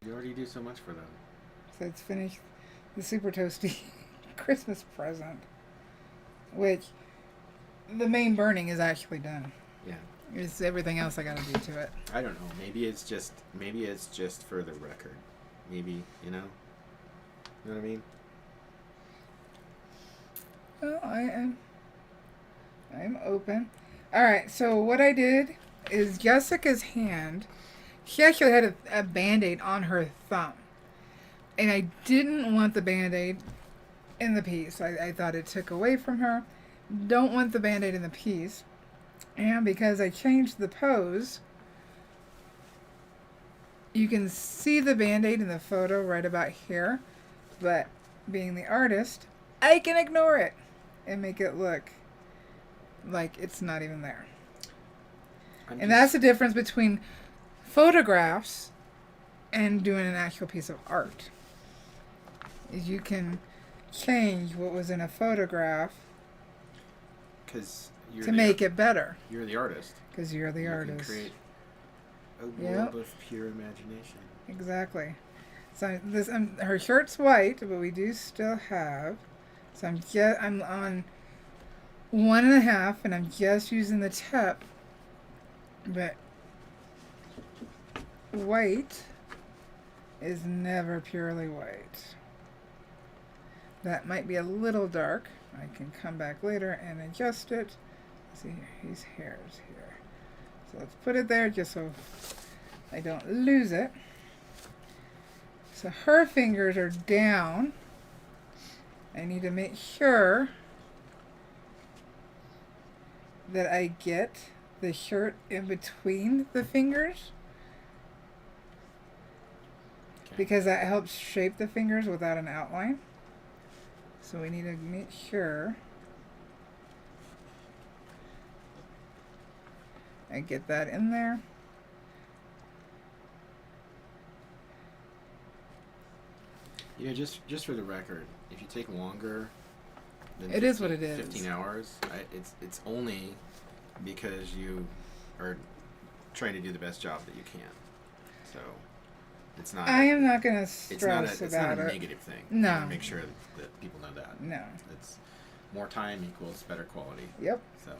S2: You already do so much for them.
S1: So let's finish the Super Toasty Christmas present, which the main burning is actually done.
S2: Yeah.
S1: It's everything else I got to do to it.
S2: I don't know. Maybe it's just for the record. Maybe, you know what I mean?
S1: Well, I'm open. All right. So what I did is Jessica's hand. She actually had a Band-Aid on her thumb, and I didn't want the Band-Aid in the piece. I thought it took away from her. Don't want the Band-Aid in the piece. And because I changed the pose, you can see the Band-Aid in the photo right about here. But being the artist, I can ignore it and make it look like it's not even there. And that's the difference between photographs and doing an actual piece of art. Is you can change what was in a photograph to make it better.
S2: You're the artist.
S1: Because you're the artist.
S2: You can create a world of pure imagination.
S1: Exactly. So her shirt's white, but we do still have. So I'm on 1.5, and I'm just using the tip. But white is never purely white. That might be a little dark. I can come back later and adjust it. See here, his hair is here. So let's put it there just so I don't lose it. So her fingers are down. I need to make sure that I get the shirt in between the fingers.
S2: Okay.
S1: Because that helps shape the fingers without an outline. So we need to make sure I get that in there.
S2: Yeah, just for the record, if you take longer than
S1: It is what it is.
S2: 15 hours, it's only because you are trying to do the best job that you can. So it's not.
S1: I am not going to stress
S2: it's
S1: about
S2: not a
S1: it.
S2: negative thing.
S1: No.
S2: I want to make sure that people know that.
S1: No.
S2: It's more time equals better quality.
S1: Yep.
S2: So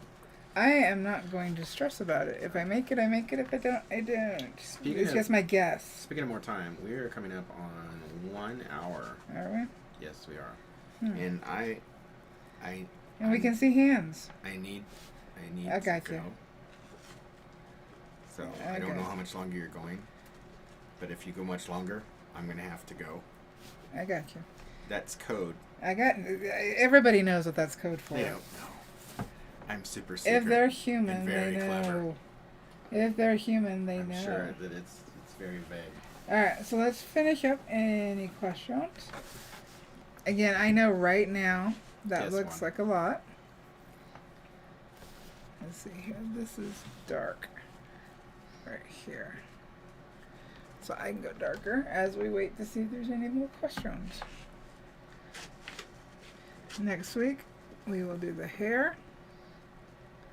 S1: I am not going to stress about it. If I make it, I make it. If I don't, I don't. It's just my guess.
S2: Speaking of more time, we are coming up on 1 hour.
S1: Are we?
S2: Yes, we are.
S1: Hmm.
S2: And
S1: And we can see hands.
S2: I need
S1: I got
S2: to
S1: you.
S2: go. So I don't know how much longer you're going, but if you go much longer, I'm going to have to go.
S1: I got you.
S2: That's code.
S1: Everybody knows what that's code for.
S2: They don't know. I'm super secret.
S1: If they're human,
S2: very
S1: they know.
S2: clever.
S1: If they're human, they know.
S2: I'm sure that it's very vague.
S1: All right, so let's finish up. Any questions? Again, I know right now that looks like a lot. Let's see here. This is dark right here. So I can go darker as we wait to see if there's any more questions. Next week, we will do the hair.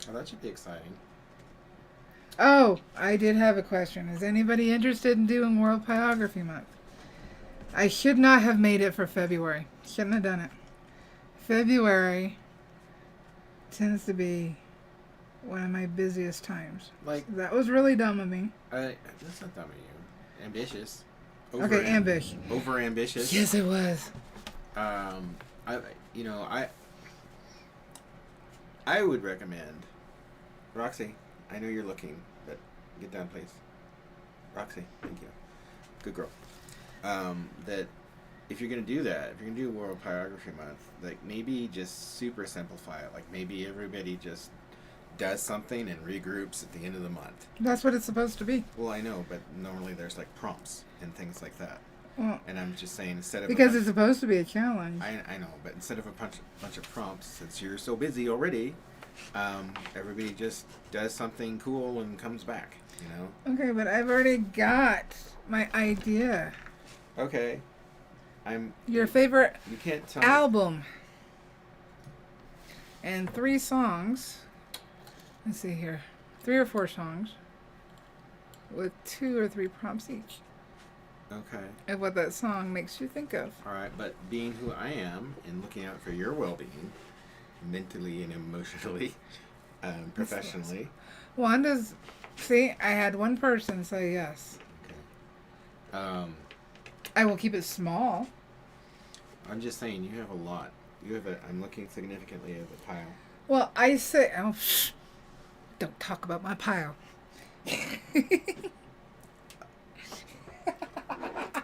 S2: Oh, that should be exciting.
S1: Oh, I did have a question. Is anybody interested in doing World Pyrography Month? I should not have made it for February. Shouldn't have done it. February tends to be one of my busiest times.
S2: Like,
S1: that was really dumb of me.
S2: That's not dumb of you. Ambitious.
S1: Okay, ambitious.
S2: Over ambitious.
S1: Yes, it was.
S2: I would recommend, Roxy, I know you're looking, but get down, please. Roxy, thank you. Good girl. That if you're going to do that, if you're going to do World Pyrography Month, like maybe just super simplify it. Like maybe everybody just does something and regroups at the end of the month.
S1: That's what it's supposed to be.
S2: Well, I know, but normally there's like prompts and things like that.
S1: Well,
S2: and I'm just saying instead of
S1: because it's supposed to be a challenge.
S2: I know, but instead of a bunch of prompts, since you're so busy already, everybody just does something cool and comes back. You know.
S1: Okay, but I've already got my idea.
S2: Okay.
S1: Your favorite
S2: you can't tell
S1: album. And 3 songs. Let's see here. 3 or 4 songs. With 2 or 3 prompts each.
S2: Okay.
S1: And what that song makes you think of.
S2: All right, but being who I am and looking out for your well-being, mentally and emotionally, professionally.
S1: Wanda's... See, I had one person say yes.
S2: Okay.
S1: I will keep it small.
S2: I'm just saying, you have a lot. I'm looking significantly at the pile.
S1: Well, I say... Oh, don't talk about my pile.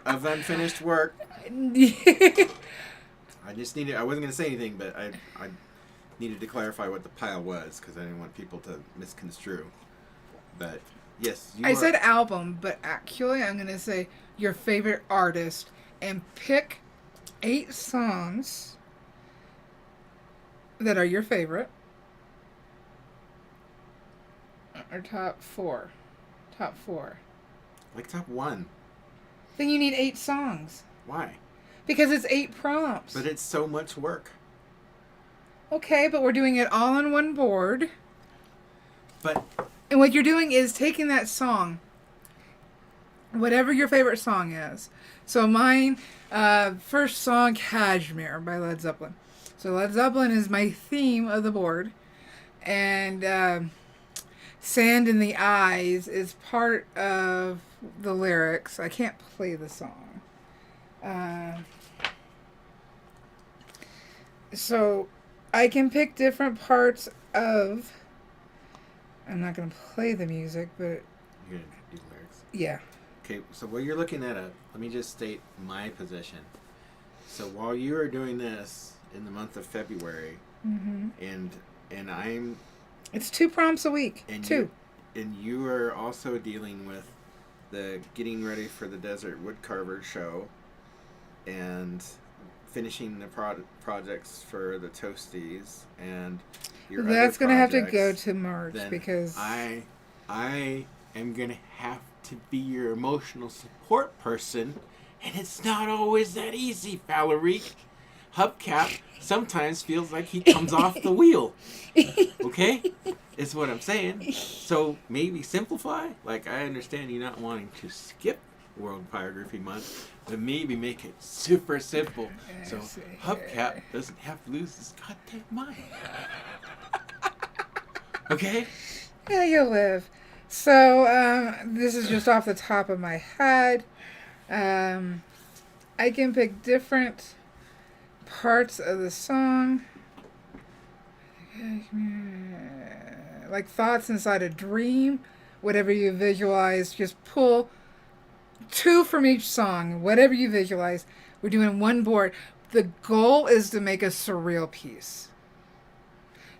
S2: Of unfinished work. I wasn't going to say anything, but I needed to clarify what the pile was because I didn't want people to misconstrue. But yes,
S1: I said album, but actually I'm going to say your favorite artist and pick 8 songs that are your favorite. Or top 4. Top 4.
S2: Like top 1.
S1: Then you need 8 songs.
S2: Why?
S1: Because it's 8 prompts.
S2: But it's so much work.
S1: Okay, but we're doing it all on one board. And what you're doing is taking that song, whatever your favorite song is. So mine, first song, Kashmir by Led Zeppelin. So Led Zeppelin is my theme of the board. And Sand in the Eyes is part of the lyrics. I can't play the song. So I can pick different parts of... I'm not going to play the music, but...
S2: You're going to do lyrics?
S1: Yeah.
S2: Okay, so while you're looking that up, let me just state my position. So while you are doing this in the month of February, and I'm...
S1: It's 2 prompts a week.
S2: And
S1: 2.
S2: And you are also dealing with the getting ready for the Desert Woodcarver show and finishing the projects for the Toasties and your
S1: That's
S2: going
S1: to have to go to March because
S2: I am going to have to be your emotional support person, and it's not always that easy, Valarie. Hubcap sometimes feels like he comes off the wheel. Okay? Is what I'm saying. So maybe simplify. Like, I understand you not wanting to skip World Pyrography Month, but maybe make it super simple so Hubcap doesn't have to lose his goddamn mind. Okay?
S1: Yeah, you live. So, this is just off the top of my head. I can pick different parts of the song. like thoughts inside a dream, whatever you visualize, just pull 2 from each song, whatever you visualize. We're doing one board. The goal is to make a surreal piece.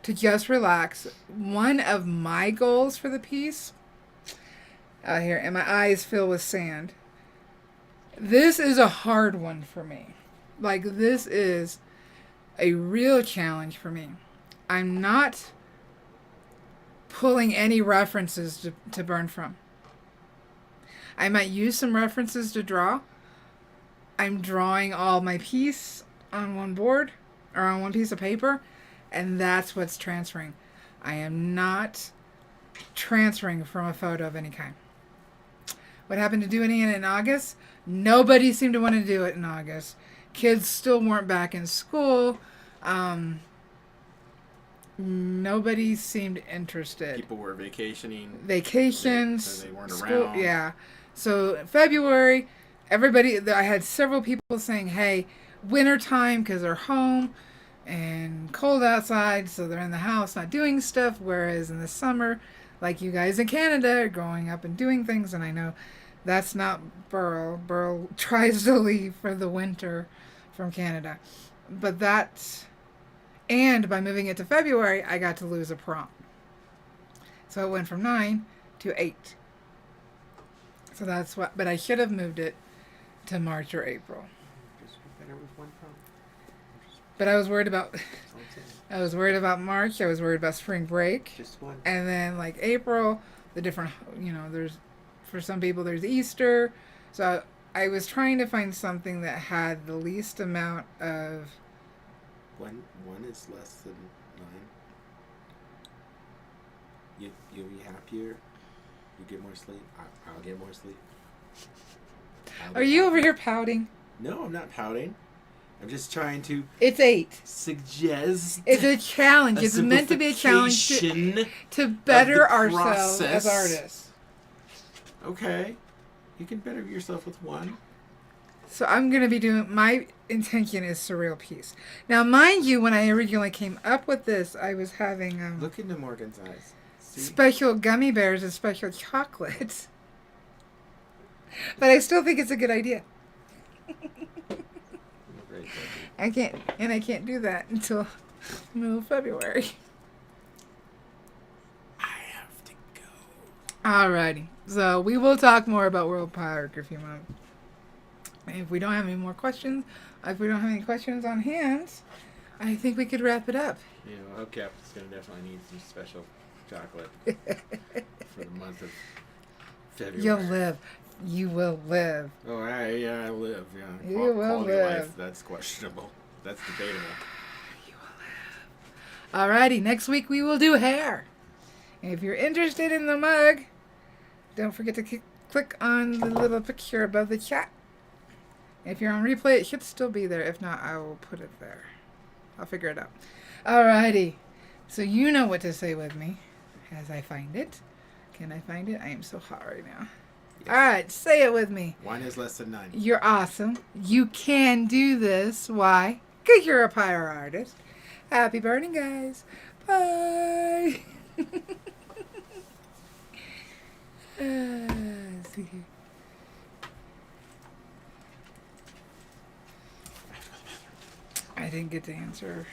S1: To just relax. One of my goals for the piece, out here, and my eyes fill with sand. This is a hard one for me. Like, this is a real challenge for me. I'm not pulling any references to burn from. I might use some references to draw. I'm drawing all my piece on one board or on one piece of paper, and that's what's transferring. I am not transferring from a photo of any kind. What happened to doing it in August? Nobody seemed to want to do it in August. Kids still weren't back in school. Nobody seemed interested.
S2: People were vacationing.
S1: Vacations.
S2: So they weren't
S1: school,
S2: around.
S1: yeah. So in February, I had several people saying, hey, wintertime because they're home and cold outside, so they're in the house not doing stuff, whereas in the summer, like you guys in Canada are going up and doing things, and I know that's not Burl. Burl tries to leave for the winter from Canada. But and by moving it to February, I got to lose a prom. So it went from 9 to 8. So that's what, but I should have moved it to March or April.
S2: Just better with one prom.
S1: But I was worried about March. I was worried about spring break.
S2: Just one.
S1: And then like April, the different, for some people there's Easter. So I was trying to find something that had the least amount of.
S2: One is less than 9. You'll be happier. You get more sleep. I'll get more sleep.
S1: Are you over here pouting?
S2: No, I'm not pouting. I'm just trying to.
S1: It's 8.
S2: Suggest.
S1: It's a challenge. It's meant to be a challenge to better ourselves as artists.
S2: Okay. You can better yourself with one.
S1: So I'm going to be my intention is surreal piece. Now, mind you, when I originally came up with this, I was having
S2: look into Morgan's eyes. See?
S1: Special gummy bears and special chocolates. But I still think it's a good idea. I can't do that until middle of February.
S2: I have to go.
S1: Alrighty. So we will talk more about World Pyrography Month. If we don't have any more questions, if we don't have any questions on hand, I think we could wrap it up.
S2: Yeah, well, Hubcap is going to definitely need some special chocolate for the month of February.
S1: You'll live. You will live.
S2: Oh, I live. Yeah.
S1: You will
S2: Quality
S1: live.
S2: life, that's questionable. That's debatable.
S1: You will live. Alrighty, next week we will do hair. And if you're interested in the mug, don't forget to click on the little picture above the chat. If you're on replay, it should still be there. If not, I will put it there. I'll figure it out. Alrighty. So you know what to say with me as I find it. Can I find it? I am so hot right now. Yes. Alright, say it with me.
S2: 1 is less than 9.
S1: You're awesome. You can do this. Why? Because you're a pyro artist. Happy burning, guys. Bye. See here. I didn't get to answer.